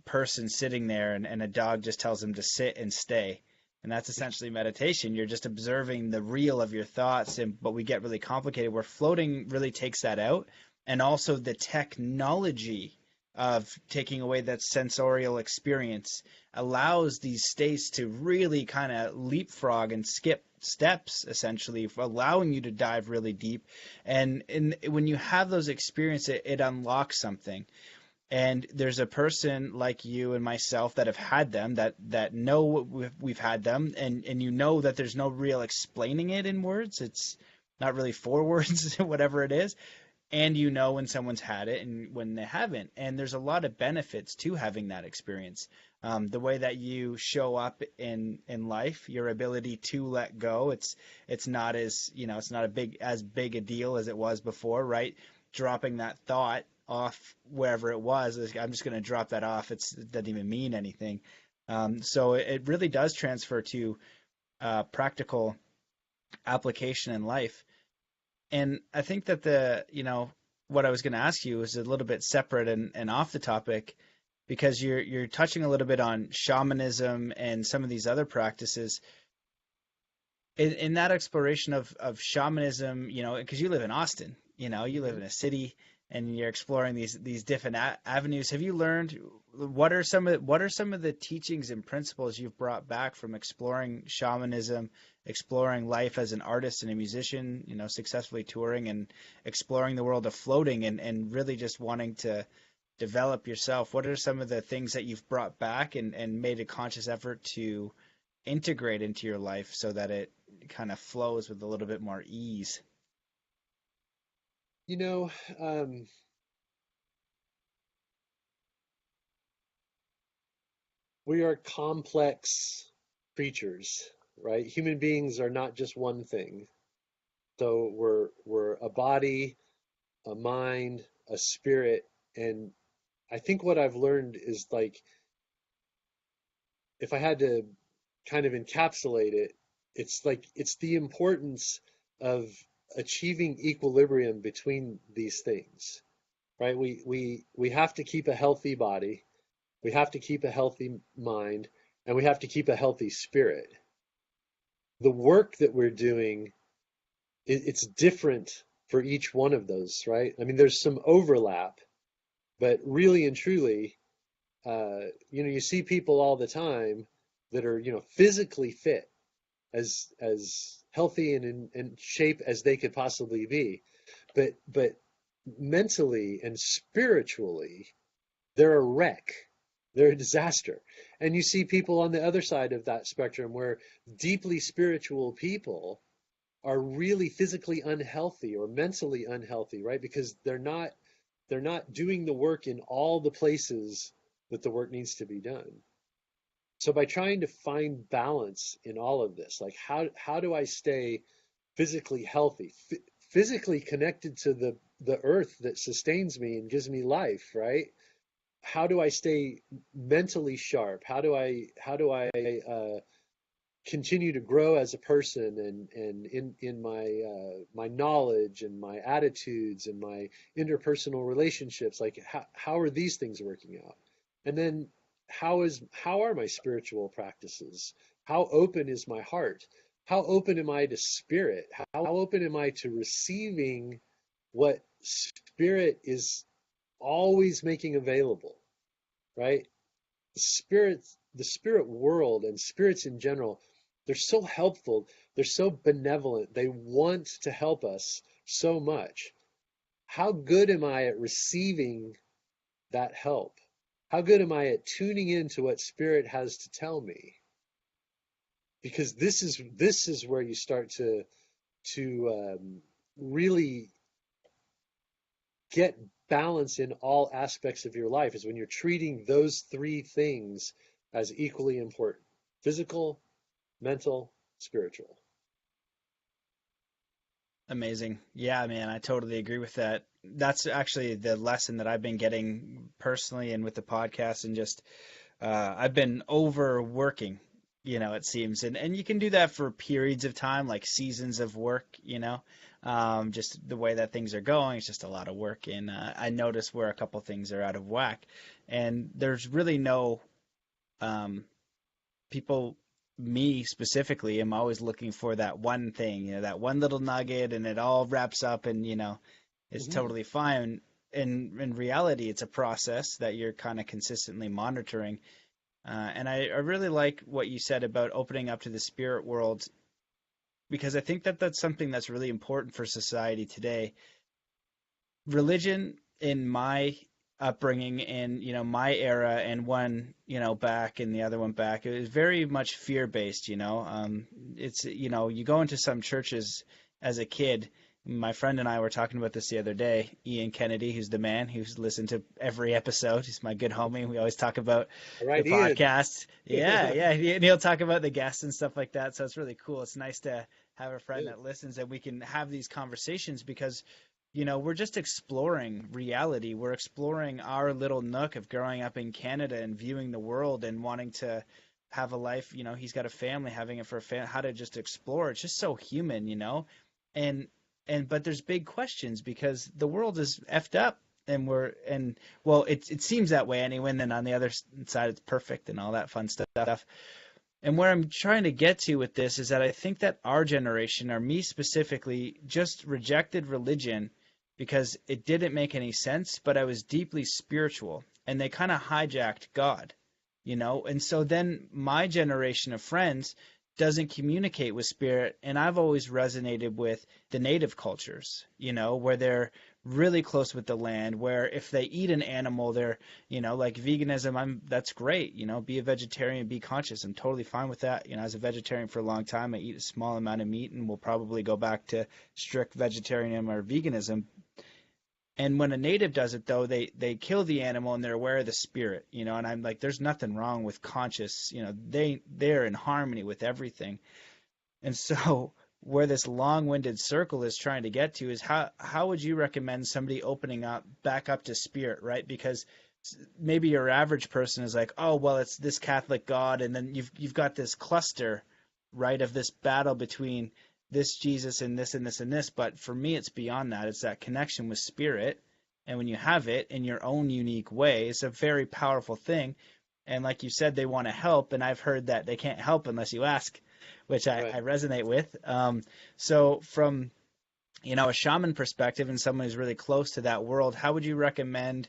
person sitting there and a dog just tells him to sit and stay. And that's essentially meditation. You're just observing the real of your thoughts, but we get really complicated where floating really takes that out. And also the technology of taking away that sensorial experience allows these states to really kind of leapfrog and skip steps, essentially, allowing you to dive really deep. And when you have those experiences, it unlocks something. And there's a person like you and myself that have had them that know we've had them, and that there's no real explaining it in words. It's not really four words, whatever it is, and when someone's had it and when they haven't. And there's a lot of benefits to having that experience. The way that you show up in life, your ability to let go. It's not it's not as big a deal as it was before, right? Dropping that thought off wherever it was. I'm just going to drop that off. It doesn't even mean anything. So it really does transfer to practical application in life. And I think that what I was going to ask you is a little bit separate and off the topic because you're touching a little bit on shamanism and some of these other practices. In that exploration of shamanism, because you live in Austin, you live Hmm. in a city and you're exploring these different avenues. Have you learned what are some of the teachings and principles you've brought back from exploring shamanism, exploring life as an artist and a musician, successfully touring and exploring the world of floating and really just wanting to develop yourself? What are some of the things that you've brought back and made a conscious effort to integrate into your life so that it kind of flows with a little bit more ease? You know, um, we are complex creatures, right? Human beings are not just one thing. So we're a body, a mind, a spirit, and I think what I've learned is like if I had to kind of encapsulate it, it's like it's the importance of achieving equilibrium between these things, right? We have to keep a healthy body, we have to keep a healthy mind, and we have to keep a healthy spirit. The work that we're doing, it's different for each one of those, right? I mean, there's some overlap, but really and truly, you see people all the time that are, physically fit, as healthy and in shape as they could possibly be, but mentally and spiritually, they're a wreck. They're a disaster. And you see people on the other side of that spectrum where deeply spiritual people are really physically unhealthy or mentally unhealthy, right? Because they're not doing the work in all the places that the work needs to be done. So by trying to find balance in all of this, like how do I stay physically healthy, physically connected to the earth that sustains me and gives me life, right? How do I stay mentally sharp? How do I continue to grow as a person and in my knowledge and my attitudes and my interpersonal relationships, like how are these things working out? And then how are my spiritual practices? How open is my heart? How open am I to spirit? How open am I to receiving what spirit is always making available, right? The spirit world and spirits in general, they're so helpful, they're so benevolent, they want to help us so much. How good am I at receiving that help? How good am I at tuning into what spirit has to tell me? Because this is where you start to really get balance in all aspects of your life, is when you're treating those three things as equally important: physical, mental, spiritual. Amazing. Yeah, man, I totally agree with that. That's actually the lesson that I've been getting personally and with the podcast, and just I've been overworking, it seems. And you can do that for periods of time, like seasons of work, just the way that things are going. It's just a lot of work. And I notice where a couple things are out of whack. And there's really no people, me specifically, am always looking for that one thing, that one little nugget, and it all wraps up and, it's Hmm. totally fine. In reality, it's a process that you're kind of consistently monitoring. And I really like what you said about opening up to the spirit world, because I think that that's something that's really important for society today. Religion, in my upbringing, in my era, and one back and the other one back, it was very much fear based. It's you go into some churches as a kid. My friend and I were talking about this the other day. Ian Kennedy, who's the man who's listened to every episode, he's my good homie. We always talk about All the right, Ian. podcast. Yeah, yeah, and he'll talk about the guests and stuff like that. So it's really cool. It's nice to have a friend Yeah. that listens, and we can have these conversations, because we're just exploring reality. We're exploring our little nook of growing up in Canada and viewing the world and wanting to have a life. He's got a family, having it for a family, how to just explore. It's just so human. And but there's big questions, because the world is effed up, and well, it seems that way anyway. And then on the other side, it's perfect and all that fun stuff. And where I'm trying to get to with this is that I think that our generation, or me specifically, just rejected religion because it didn't make any sense, but I was deeply spiritual, and they kind of hijacked God. And so then my generation of friends doesn't communicate with spirit, and I've always resonated with the native cultures, where they're really close with the land, where if they eat an animal, they're, like veganism, that's great, be a vegetarian, be conscious. I'm totally fine with that. I was a vegetarian for a long time. I eat a small amount of meat, and will probably go back to strict vegetarianism or veganism. And when a native does it, though, they kill the animal and they're aware of the spirit, you know. And I'm like, there's nothing wrong with conscious, you know. They're in harmony with everything. And so, where this long-winded circle is trying to get to is how would you recommend somebody opening up back up to spirit, right? Because maybe your average person is like, oh well, it's this Catholic God, and then you've got this cluster, right, of this battle between this Jesus and this and this and this. But for me, it's beyond that. It's that connection with spirit, and when you have it in your own unique way, it's a very powerful thing. And like you said, they want to help, and I've heard that they can't help unless you ask, which Right. I resonate with. So from a shaman perspective and someone who's really close to that world, how would you recommend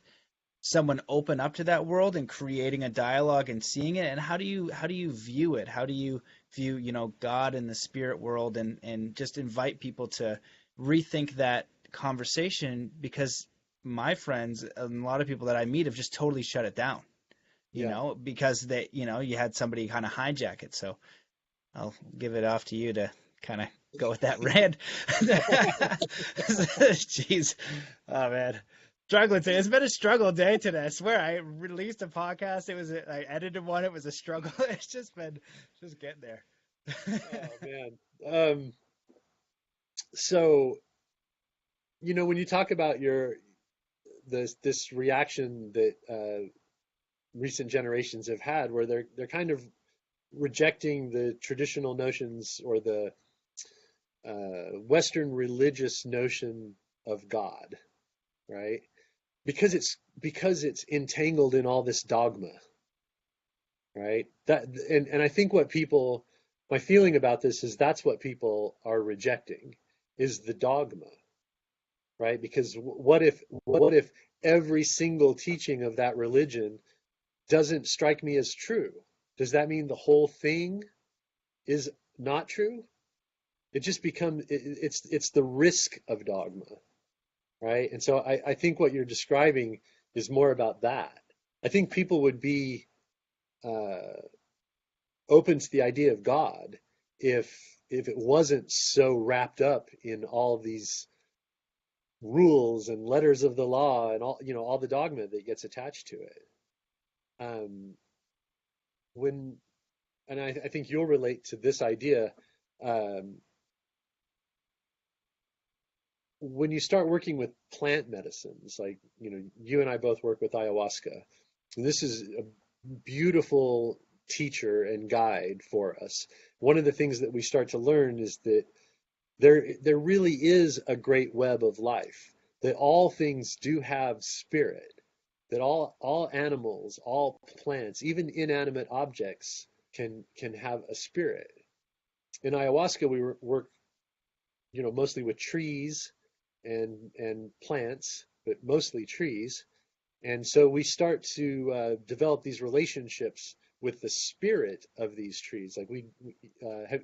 someone open up to that world and creating a dialogue and seeing it? And how do you view it? How do you view God and the spirit world, and just invite people to rethink that conversation? Because my friends and a lot of people that I meet have just totally shut it down, Yeah. because you had somebody kind of hijack it. So I'll give it off to you to kind of go with that rant. Jeez. Oh, man. Struggling today. It's been a struggle day today. I swear, I released a podcast. I edited one. It was a struggle. It's just been just getting there. Oh man. So, when you talk about this reaction that recent generations have had, where they're kind of rejecting the traditional notions or the Western religious notion of God, right? Because it's entangled in all this dogma, right? And I think my feeling about this is that's what people are rejecting is the dogma, right? Because what if every single teaching of that religion doesn't strike me as true? Does that mean the whole thing is not true? It just becomes it's the risk of dogma, right? And so I think what you're describing is more about that. I think people would be uh, open to the idea of God if it wasn't so wrapped up in all these rules and letters of the law and all the dogma that gets attached to it. Um, when and I think you'll relate to this idea. Um, when you start working with plant medicines, like you and I both work with ayahuasca, and this is a beautiful teacher and guide for us. One of the things that we start to learn is that there really is a great web of life, that all things do have spirit, that all animals, all plants, even inanimate objects can have a spirit. In ayahuasca, we work mostly with trees and plants, but mostly trees. And so we start to develop these relationships with the spirit of these trees. Like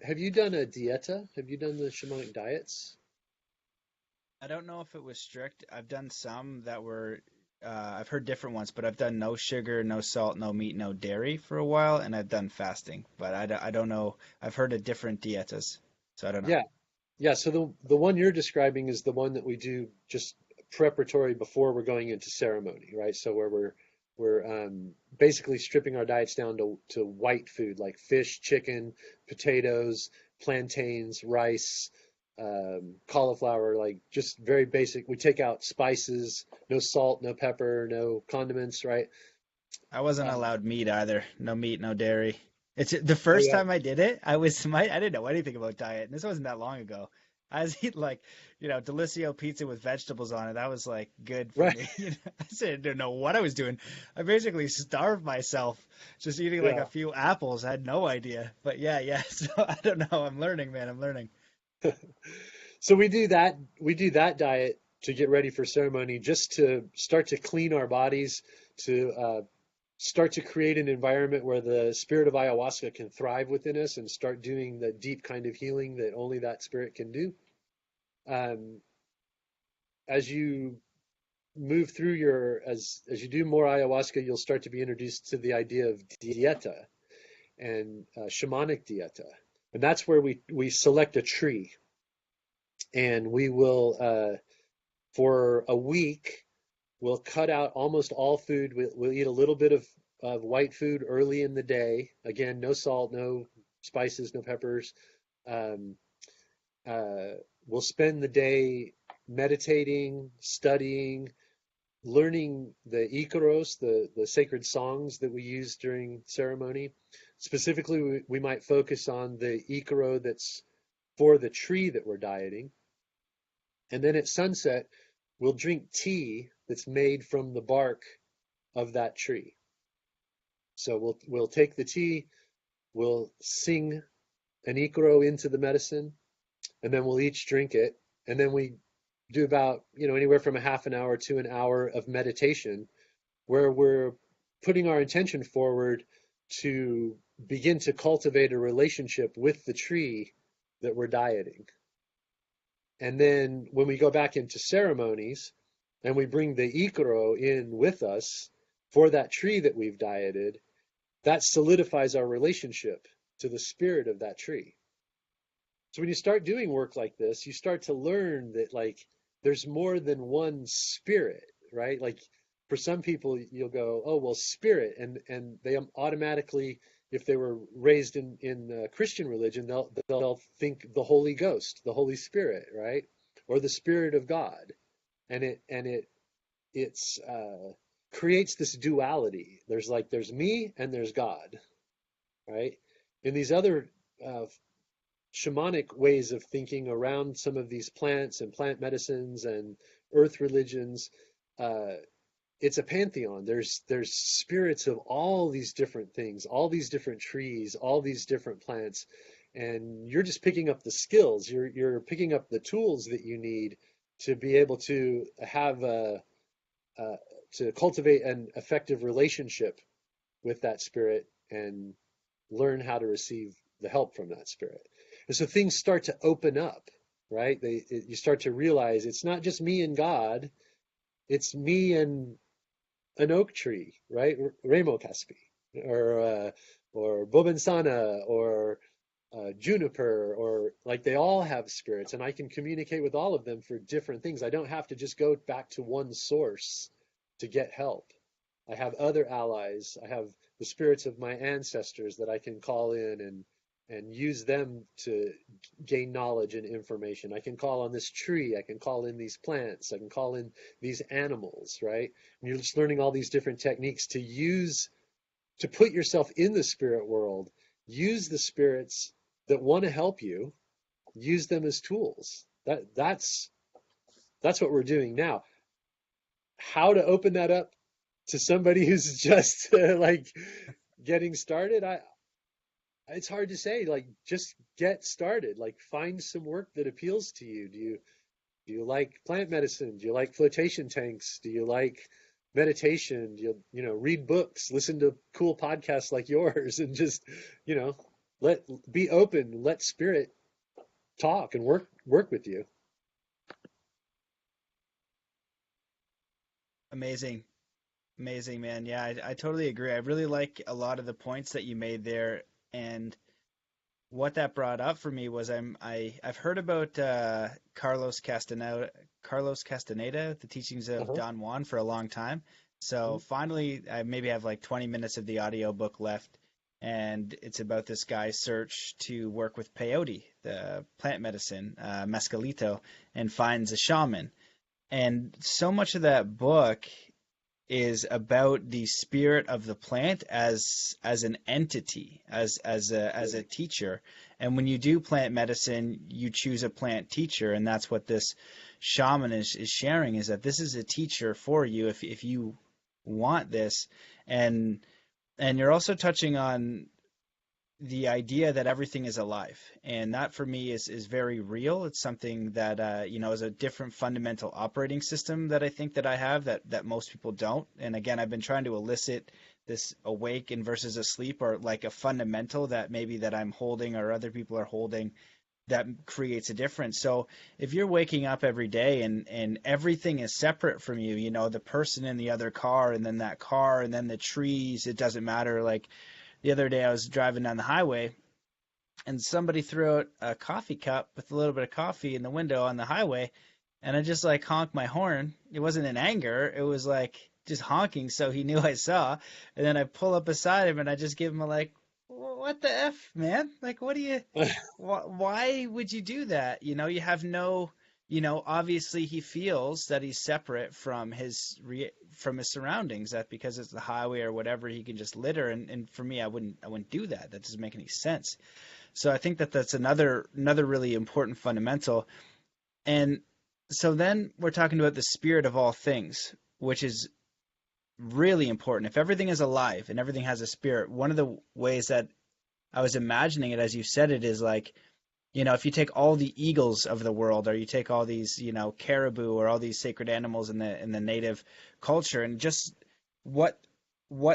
have you done a dieta? Have you done the shamanic diets? I don't know if it was strict. I've done some that were, I've heard different ones, but I've done no sugar, no salt, no meat, no dairy for a while, and I've done fasting. But I don't know. I've heard of different dietas, so I don't know. Yeah, yeah. So the one you're describing is the one that we do just preparatory before we're going into ceremony, right? So where we're basically stripping our diets down to white food like fish, chicken, potatoes, plantains, rice, cauliflower, like just very basic. We take out spices, no salt, no pepper, no condiments, right? I wasn't Um, allowed meat either. No meat, no dairy. It's the oh first yeah, time I did it. I didn't know anything about diet, and this wasn't that long ago. I was eating like, Delissio pizza with vegetables on it. That was like good for right, me. Didn't know what I was doing. I basically starved myself just eating like a yeah. few apples. I had no idea. But yeah, yeah. So I don't know. I'm learning, man. I'm learning. So we do that diet to get ready for ceremony, just to start to clean our bodies, to start to create an environment where the spirit of ayahuasca can thrive within us and start doing the deep kind of healing that only that spirit can do. Um, as you move through as you do more ayahuasca, you'll start to be introduced to the idea of dieta and shamanic dieta, and that's where we select a tree and we will For a week, we'll cut out almost all food. We'll eat a little bit of white food early in the day. Again, no salt, no spices, no peppers. Um, we'll spend the day meditating, studying, learning the Ikaros, the sacred songs that we use during ceremony. Specifically, we might focus on the Ikaro that's for the tree that we're dieting. And then at sunset, we'll drink tea that's made from the bark of that tree. So we'll take the tea, we'll sing an Ikaro into the medicine, and then we'll each drink it. And then we do about, anywhere from a half an hour to an hour of meditation where we're putting our intention forward to begin to cultivate a relationship with the tree that we're dieting. And then when we go back into ceremonies and we bring the Ikaro in with us for that tree that we've dieted, that solidifies our relationship to the spirit of that tree. So when you start doing work like this, you start to learn that there's more than one spirit, right? Like for some people, you'll go, oh, well, spirit. And they automatically, if they were raised in Christian religion, they'll think the Holy Ghost, the Holy Spirit, right? Or the Spirit of God. And it's creates this duality. There's me and there's God, right? In these other shamanic ways of thinking around some of these plants and plant medicines and earth religions, it's a pantheon. There's spirits of all these different things, all these different trees, all these different plants, and you're just picking up the skills. You're picking up the tools that you need to be able to have to cultivate an effective relationship with that spirit and learn how to receive the help from that spirit. And so things start to open up, right? You start to realize it's not just me and God, it's me and an oak tree, right? Remo Caspi, or Bobensana, or juniper, or they all have spirits, and I can communicate with all of them for different things. I don't have to just go back to one source to get help. I have other allies. I have the spirits of my ancestors that I can call in and use them to gain knowledge and information. I can call on this tree. I can call in these plants. I can call in these animals, right? And you're just learning all these different techniques to put yourself in the spirit world. Use the spirits that want to help you. Use them as tools. That's what we're doing now. How to open that up to somebody who's just getting started, it's hard to say. Just get started. Find some work that appeals to you. Do you like plant medicine? Do you like flotation tanks? Do you like meditation? Do you read books, listen to cool podcasts like yours, and just be open, let spirit talk and work with you. Amazing. Amazing, man. Yeah, I totally agree. I really like a lot of the points that you made there, and what that brought up for me was I've heard about Carlos Castaneda, the teachings of Uh-huh. Don Juan, for a long time. So Mhm. finally, I maybe have 20 minutes of the audiobook left, and it's about this guy's search to work with peyote, the plant medicine, mescalito, and finds a shaman. And so much of that book is about the spirit of the plant as an entity, as a teacher. And when you do plant medicine, you choose a plant teacher, and that's what this shaman is sharing, is that this is a teacher for you if you want this. And you're also touching on the idea that everything is alive, and that for me is very real. It's something that is a different fundamental operating system that I think that I have that most people don't. And again, I've been trying to elicit this awake and versus asleep, or a fundamental that maybe that I'm holding or other people are holding, that creates a difference. So if you're waking up every day and everything is separate from you, the person in the other car, and then that car, and then the trees, it doesn't matter. The other day I was driving down the highway, and somebody threw out a coffee cup with a little bit of coffee in the window on the highway, and I just like honked my horn. It wasn't in anger. It was like just honking so he knew I saw. And then I pull up beside him and I just give him a like, what the F, man? Like, what do you, why would you do that? You know, you have no, obviously he feels that he's separate from from his surroundings, that because it's the highway or whatever, he can just litter. And for me, I wouldn't do that. That doesn't make any sense. So I think that that's another really important fundamental. And so then we're talking about the spirit of all things, which is really important. If everything is alive and everything has a spirit, one of the ways that I was imagining it as you said it is like, if you take all the eagles of the world, or you take all these, caribou, or all these sacred animals in the native culture, and just what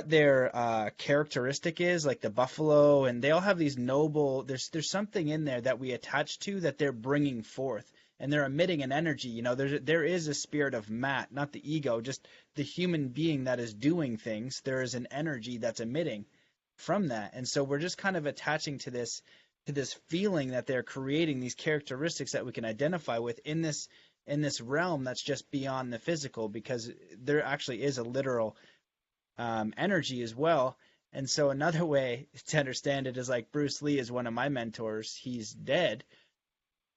their characteristic is, like the buffalo, and they all have these noble. There's something in there that we attach to that they're bringing forth, and they're emitting an energy. There is a spirit of Matt, not the ego, just the human being that is doing things. There is an energy that's emitting from that, and so we're just kind of attaching to this feeling that they're creating these characteristics that we can identify with in this realm that's just beyond the physical, because there actually is a literal energy as well. And so another way to understand it is like Bruce Lee is one of my mentors. He's dead,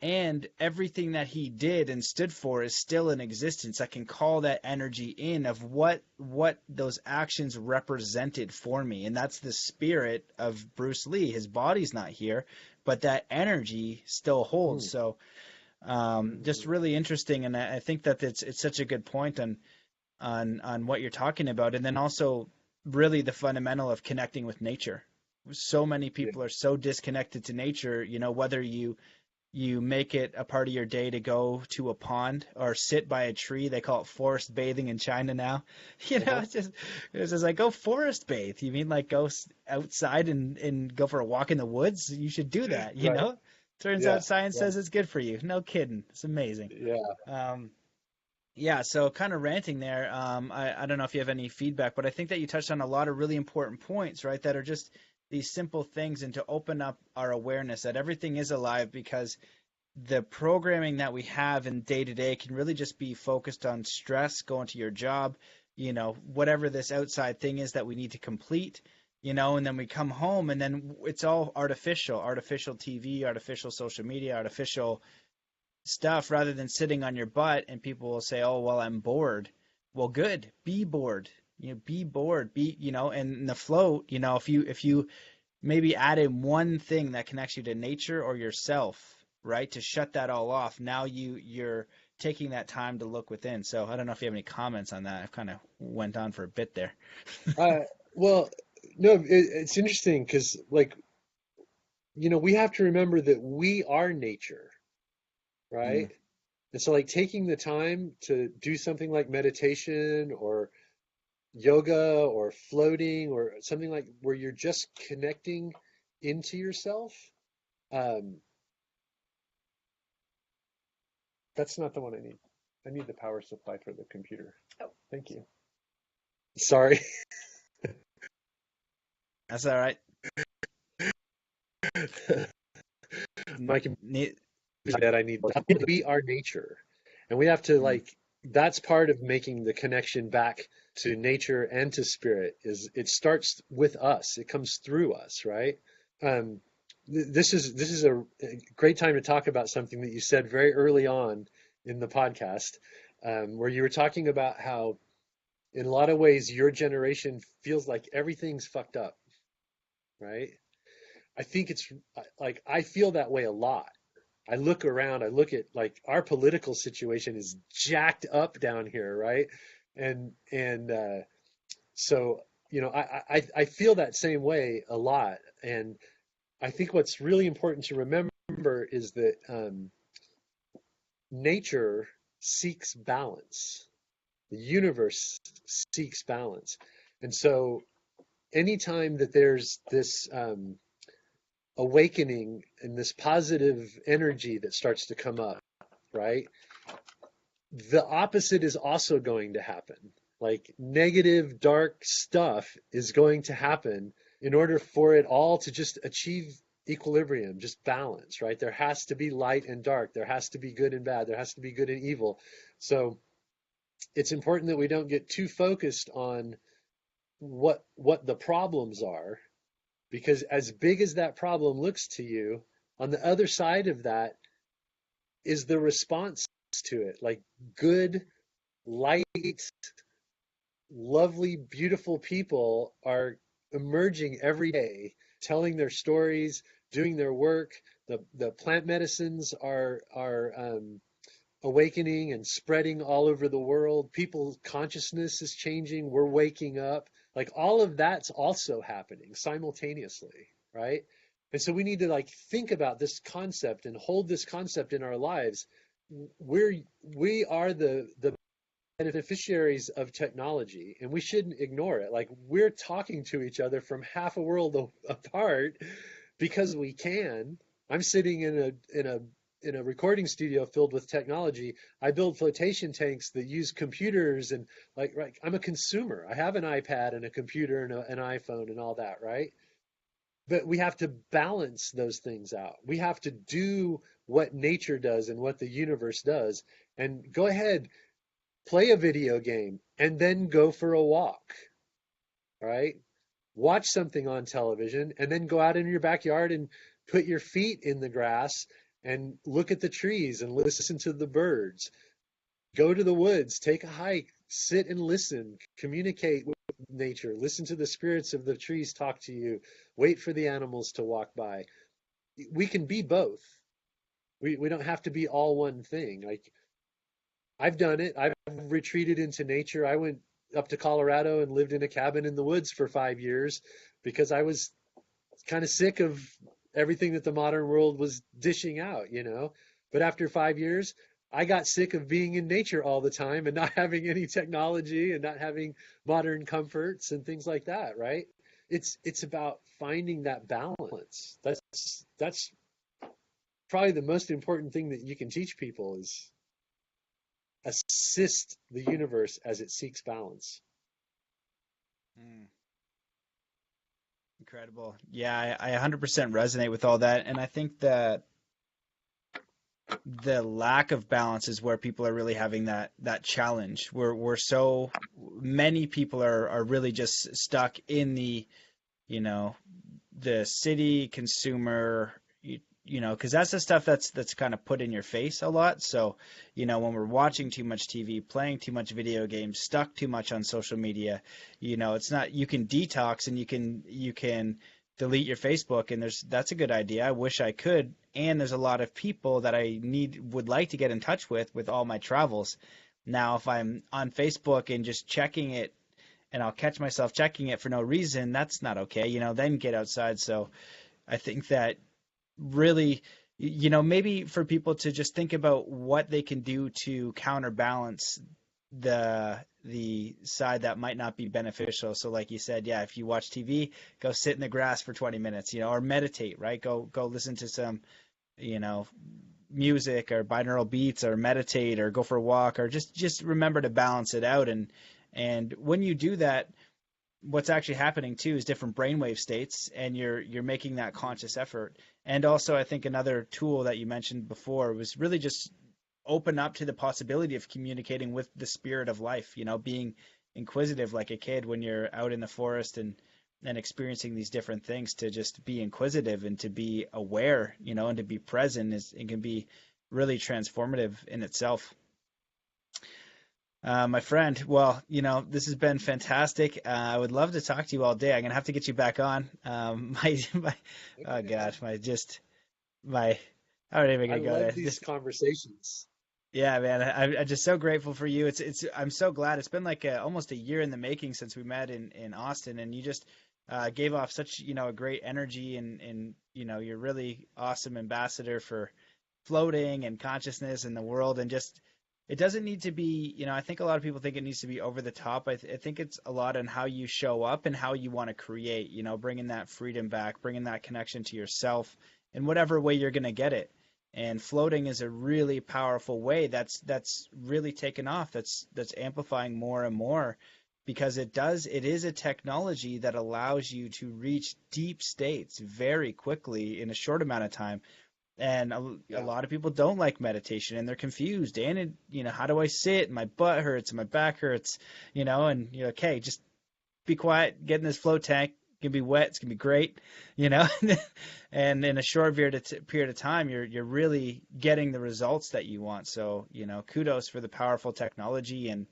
and everything that he did and stood for is still in existence. I can call that energy in of what those actions represented for me, and that's the spirit of Bruce Lee. His body's not here, but that energy still holds. So just really interesting, and I think that it's such a good point on what you're talking about. And then also really the fundamental of connecting with nature. So many people are so disconnected to nature, whether you make it a part of your day to go to a pond or sit by a tree. They call it forest bathing in China now. It's just like, go forest bathe. You mean like go outside and go for a walk in the woods? You should do that, Right. Turns out science says it's good for you. No kidding. It's amazing. So kind of ranting there. I don't know if you have any feedback, but I think that you touched on a lot of really important points, right, that are just these simple things, and to open up our awareness that everything is alive, because the programming that we have in day to day can really just be focused on stress, going to your job, whatever this outside thing is that we need to complete, and then we come home and then it's all artificial TV, artificial social media, artificial stuff, rather than sitting on your butt. And people will say, oh, well, I'm bored. Well, good. Be bored. Be bored. And the float, if you maybe add in one thing that connects you to nature or yourself, right, to shut that all off, now you're taking that time to look within. So I don't know if you have any comments on that. I've kind of went on for a bit there. Well, no, it's interesting because, like, we have to remember that we are nature, Mm. right? And so, like, taking the time to do something like meditation or yoga or floating or something like where you're just connecting into yourself, um, that's not the one I need. I need the power supply for the computer. Oh, thank you. Sorry. That's all right. My computer that I need. We are nature, and we have to Mm. that's part of making the connection back to nature and to spirit. Is it starts with us. It comes through us, right? Um, this is a great time to talk about something that you said very early on in the podcast, where you were talking about how, in a lot of ways, your generation feels like everything's fucked up, right? I think it's like I feel that way a lot. I look around, I look at like our political situation is jacked up down here, right? And so I feel that same way a lot. And I think what's really important to remember is that nature seeks balance. The universe seeks balance. And so anytime that there's this awakening and this positive energy that starts to come up, right? The opposite is also going to happen. Like negative, dark stuff is going to happen in order for it all to just achieve equilibrium, just balance, right? There has to be light and dark. There has to be good and bad. There has to be good and evil. So it's important that we don't get too focused on what the problems are, because as big as that problem looks to you, on the other side of that is the response to it. Like good, light, lovely, beautiful people are emerging every day, telling their stories, doing their work. The plant medicines are awakening and spreading all over the world. People's consciousness is changing. We're waking up. Like all of that's also happening simultaneously, right? And so we need to like think about this concept and hold this concept in our lives. We are the beneficiaries of technology, and we shouldn't ignore it. Like we're talking to each other from half a world apart because we can. I'm sitting in a recording studio filled with technology. I build flotation tanks that use computers and like right, I'm a consumer. I have an iPad and a computer and an iPhone and all that, right? But we have to balance those things out. We have to do what nature does and what the universe does. And go ahead, play a video game, and then go for a walk, right? Watch something on television, and then go out in your backyard and put your feet in the grass and look at the trees and listen to the birds. Go to the woods, take a hike, sit and listen, communicate with nature, listen to the spirits of the trees talk to you, wait for the animals to walk by. We can be both. We don't have to be all one thing. Like I've done it. I've retreated into nature. I went up to Colorado and lived in a cabin in the woods for 5 years because I was kind of sick of everything that the modern world was dishing out, you know. But after 5 years, I got sick of being in nature all the time and not having any technology and not having modern comforts and things like that, right? It's about finding that balance. That's probably the most important thing that you can teach people is assist the universe as it seeks balance. Mm, incredible. Yeah, I 100% resonate with all that. And I think that the lack of balance is where people are really having that challenge. We're so many people are really just stuck in you know, the city consumer, because that's the stuff that's kind of put in your face a lot. So, when we're watching too much TV, playing too much video games, stuck too much on social media, it's not, you can detox and you can delete your Facebook, and that's a good idea. I wish I could. And there's a lot of people that I would like to get in touch with all my travels. Now, if I'm on Facebook and just checking it, and I'll catch myself checking it for no reason, that's not okay. Then get outside. So I think that really, maybe for people to just think about what they can do to counterbalance the side that might not be beneficial. So like you said, yeah, if you watch TV, go sit in the grass for 20 minutes, or meditate, right? Go listen to some, music or binaural beats, or meditate, or go for a walk, or just remember to balance it out. And when you do that, what's actually happening too is different brainwave states, and you're making that conscious effort. And also, I think another tool that you mentioned before was really just open up to the possibility of communicating with the spirit of life, being inquisitive like a kid when you're out in the forest and experiencing these different things, to just be inquisitive and to be aware, and to be present it can be really transformative in itself. My friend, well, this has been fantastic. I would love to talk to you all day. I'm gonna have to get you back on. Oh Okay. gosh, my, I don't even I gonna go love there. these conversations. Yeah, man, I'm just so grateful for you. I'm so glad. It's been like almost a year in the making since we met in Austin, and you just gave off such, a great energy, and you're really awesome ambassador for floating and consciousness in the world. And just, it doesn't need to be, I think a lot of people think it needs to be over the top. I think it's a lot on how you show up and how you want to create, bringing that freedom back, bringing that connection to yourself in whatever way you're going to get it. And floating is a really powerful way that's really taken off. That's amplifying more and more. because it is a technology that allows you to reach deep states very quickly in a short amount of time. And a Yeah. lot of people don't like meditation, and they're confused. And how do I sit? My butt hurts, my back hurts, and you're like, okay, just be quiet, get in this float tank. It's gonna be wet. It's gonna be great, you know. And in a short period of time, you're really getting the results that you want. So, kudos for the powerful technology and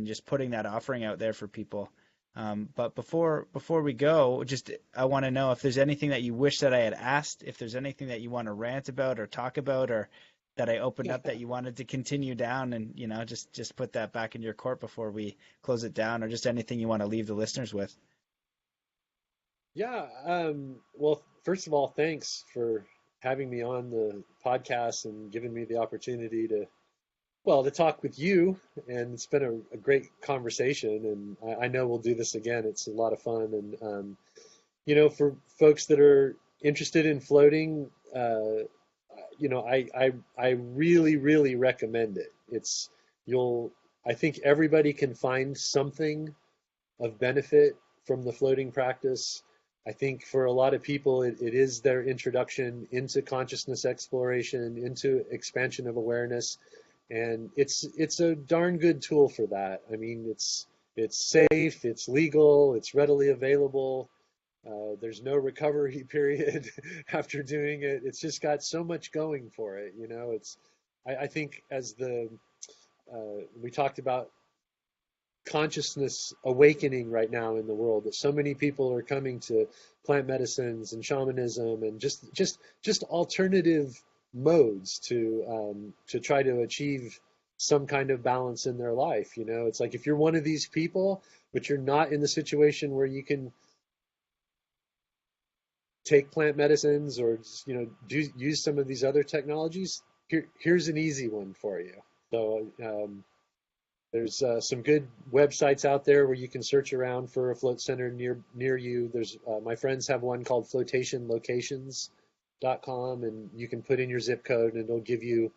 just putting that offering out there for people. But before we go, just I want to know if there's anything that you wish that I had asked, if there's anything that you want to rant about or talk about, or that I opened up that you wanted to continue down, and just put that back in your court before we close it down, or just anything you want to leave the listeners with. Yeah. Well, first of all, thanks for having me on the podcast and giving me the opportunity to talk with you. And it's been a great conversation. And I know we'll do this again. It's a lot of fun. And, for folks that are interested in floating, I really, really recommend it. I think everybody can find something of benefit from the floating practice. I think for a lot of people, it is their introduction into consciousness exploration, into expansion of awareness, and it's a darn good tool for that. I mean, it's safe, it's legal, it's readily available. There's no recovery period after doing it. It's just got so much going for it. I think as we talked about consciousness awakening right now in the world, that so many people are coming to plant medicines and shamanism and just alternative modes to try to achieve some kind of balance in their life. It's like, if you're one of these people but you're not in the situation where you can take plant medicines or use some of these other technologies, here's an easy one for you. So there's some good websites out there where you can search around for a float center near you. There's my friends have one called flotationlocations.com, and you can put in your zip code and it'll give you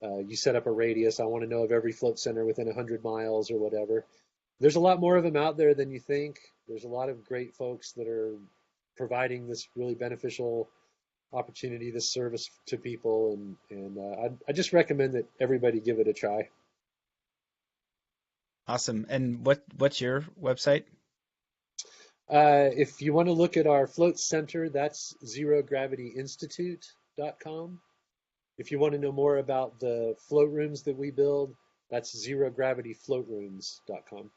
you set up a radius. I want to know of every float center within 100 miles or whatever. There's a lot more of them out there than you think. There's a lot of great folks that are providing this really beneficial opportunity, this service to people, and I just recommend that everybody give it a try. Awesome. And what's your website? If you want to look at our float center, that's zerogravityinstitute.com. If you want to know more about the float rooms that we build, that's zerogravityfloatrooms.com.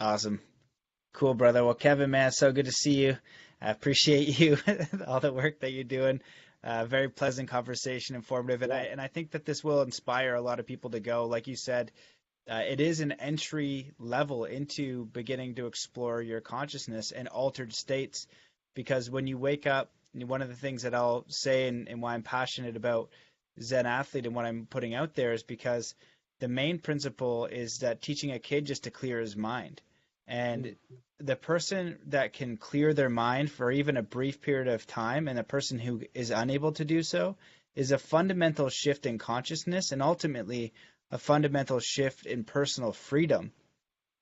Awesome. Cool, brother. Well, Kevin, man, so good to see you. I appreciate you, all the work that you're doing. Very pleasant conversation, informative, and Yeah. I think that this will inspire a lot of people to go. Like you said, it is an entry level into beginning to explore your consciousness and altered states. Because when you wake up, one of the things that I'll say, and why I'm passionate about Zen Athlete and what I'm putting out there, is because the main principle is that teaching a kid just to clear his mind. And the person that can clear their mind for even a brief period of time, and the person who is unable to do so, is a fundamental shift in consciousness, and ultimately a fundamental shift in personal freedom.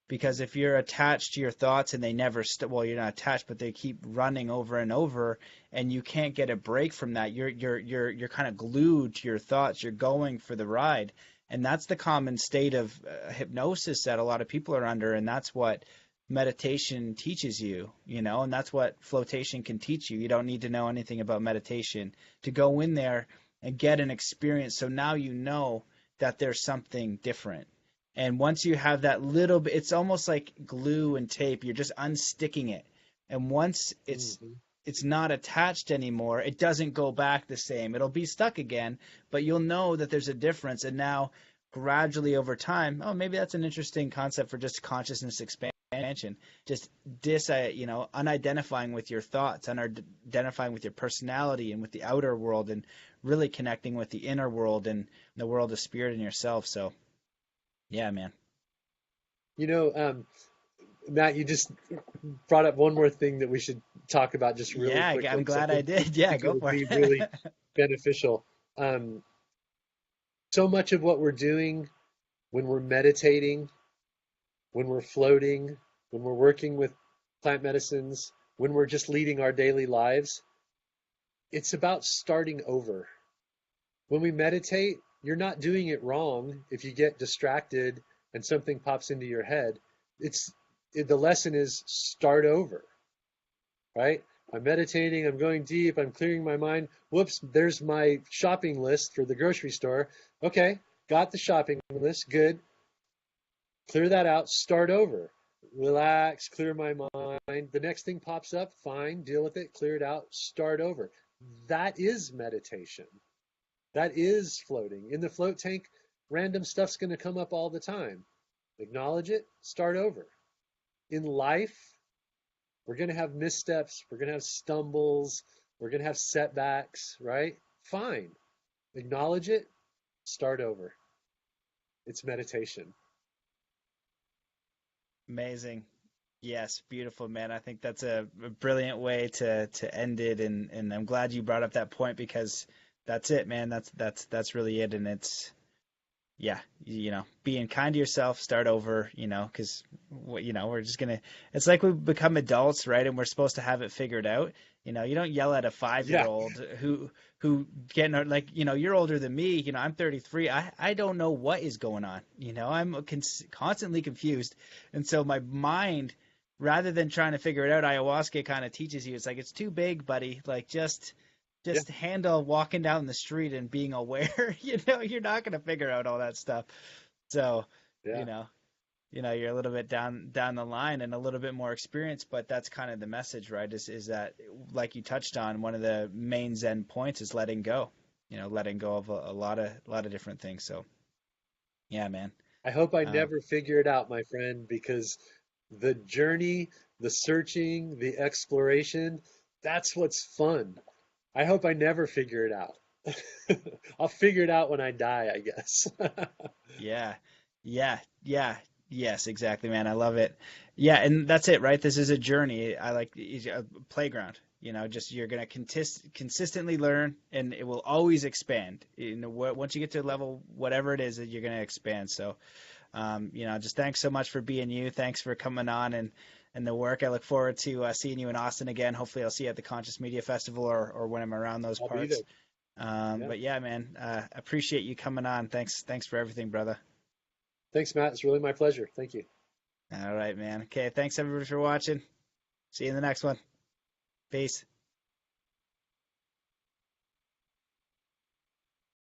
Because if you're attached to your thoughts and they never well, you're not attached, but they keep running over and over, and you can't get a break from that, you're kind of glued to your thoughts. You're going for the ride, and that's the common state of hypnosis that a lot of people are under, and that's what meditation teaches you, and that's what flotation can teach you. You don't need to know anything about meditation to go in there and get an experience. So now you know that there's something different. And once you have that little bit, it's almost like glue and tape. You're just unsticking it. And once it's not attached anymore, it doesn't go back the same. It'll be stuck again, but you'll know that there's a difference. And now gradually over time, oh, maybe that's an interesting concept for just consciousness expansion. Just unidentifying with your thoughts, unidentifying with your personality and with the outer world, and really connecting with the inner world and the world of spirit in yourself. So yeah, man. Matt, you just brought up one more thing that we should talk about just really Yeah, quickly, I'm because I glad I did. Yeah, think it go would for be really it. beneficial. So much of what we're doing when we're meditating when we're floating, when we're working with plant medicines, when we're just leading our daily lives, it's about starting over. When we meditate, you're not doing it wrong if you get distracted and something pops into your head. The lesson is start over, right? I'm meditating, I'm going deep, I'm clearing my mind. Whoops, there's my shopping list for the grocery store. Okay, got the shopping list, good. Clear that out, start over. Relax, clear my mind. The next thing pops up, fine, deal with it, clear it out, start over. That is meditation. That is floating. In the float tank, random stuff's going to come up all the time. Acknowledge it, start over. In life, we're going to have missteps, we're going to have stumbles, we're going to have setbacks, right? Fine. Acknowledge it, start over. It's meditation. Amazing. Yes, beautiful, man. I think that's a brilliant way to end it, and I'm glad you brought up that point because that's it, man. That's really it, and it's yeah, being kind to yourself, start over, because we're just gonna. It's like we become adults, right? And we're supposed to have it figured out. You don't yell at a 5 year Yeah, old who getting like, you're older than me. I'm 33. I don't know what is going on. I'm constantly confused, and so my mind, rather than trying to figure it out, ayahuasca kind of teaches you. It's like it's too big, buddy. Like yeah, just handle walking down the street and being aware. You're not going to figure out all that stuff. So, you yeah. know, you're a little bit down the line and a little bit more experienced, but that's kind of the message, right? Is that, like you touched on, one of the main Zen points is letting go. Letting go of a lot of different things. So, yeah, man. I hope I Um, never figure it out, my friend, because the journey, the searching, the exploration, that's what's fun. I hope I never figure it out. I'll figure it out when I die, I guess. Yeah, yeah, yes, exactly, man. I love it. Yeah, and that's it, right? This is a journey. I like it's a playground. Just you're gonna consistently learn, and it will always expand. Once you get to a level, whatever it is, that you're gonna expand. So, just thanks so much for being you. Thanks for coming on and the work. I look forward to seeing you in Austin again. Hopefully, I'll see you at the Conscious Media Festival or when I'm around those I'll be there. parts. Yeah. But yeah, man, appreciate you coming on. Thanks for everything, brother. Thanks, Matt. It's really my pleasure. Thank you. All right, man. Okay, thanks everybody for watching. See you in the next one. Peace.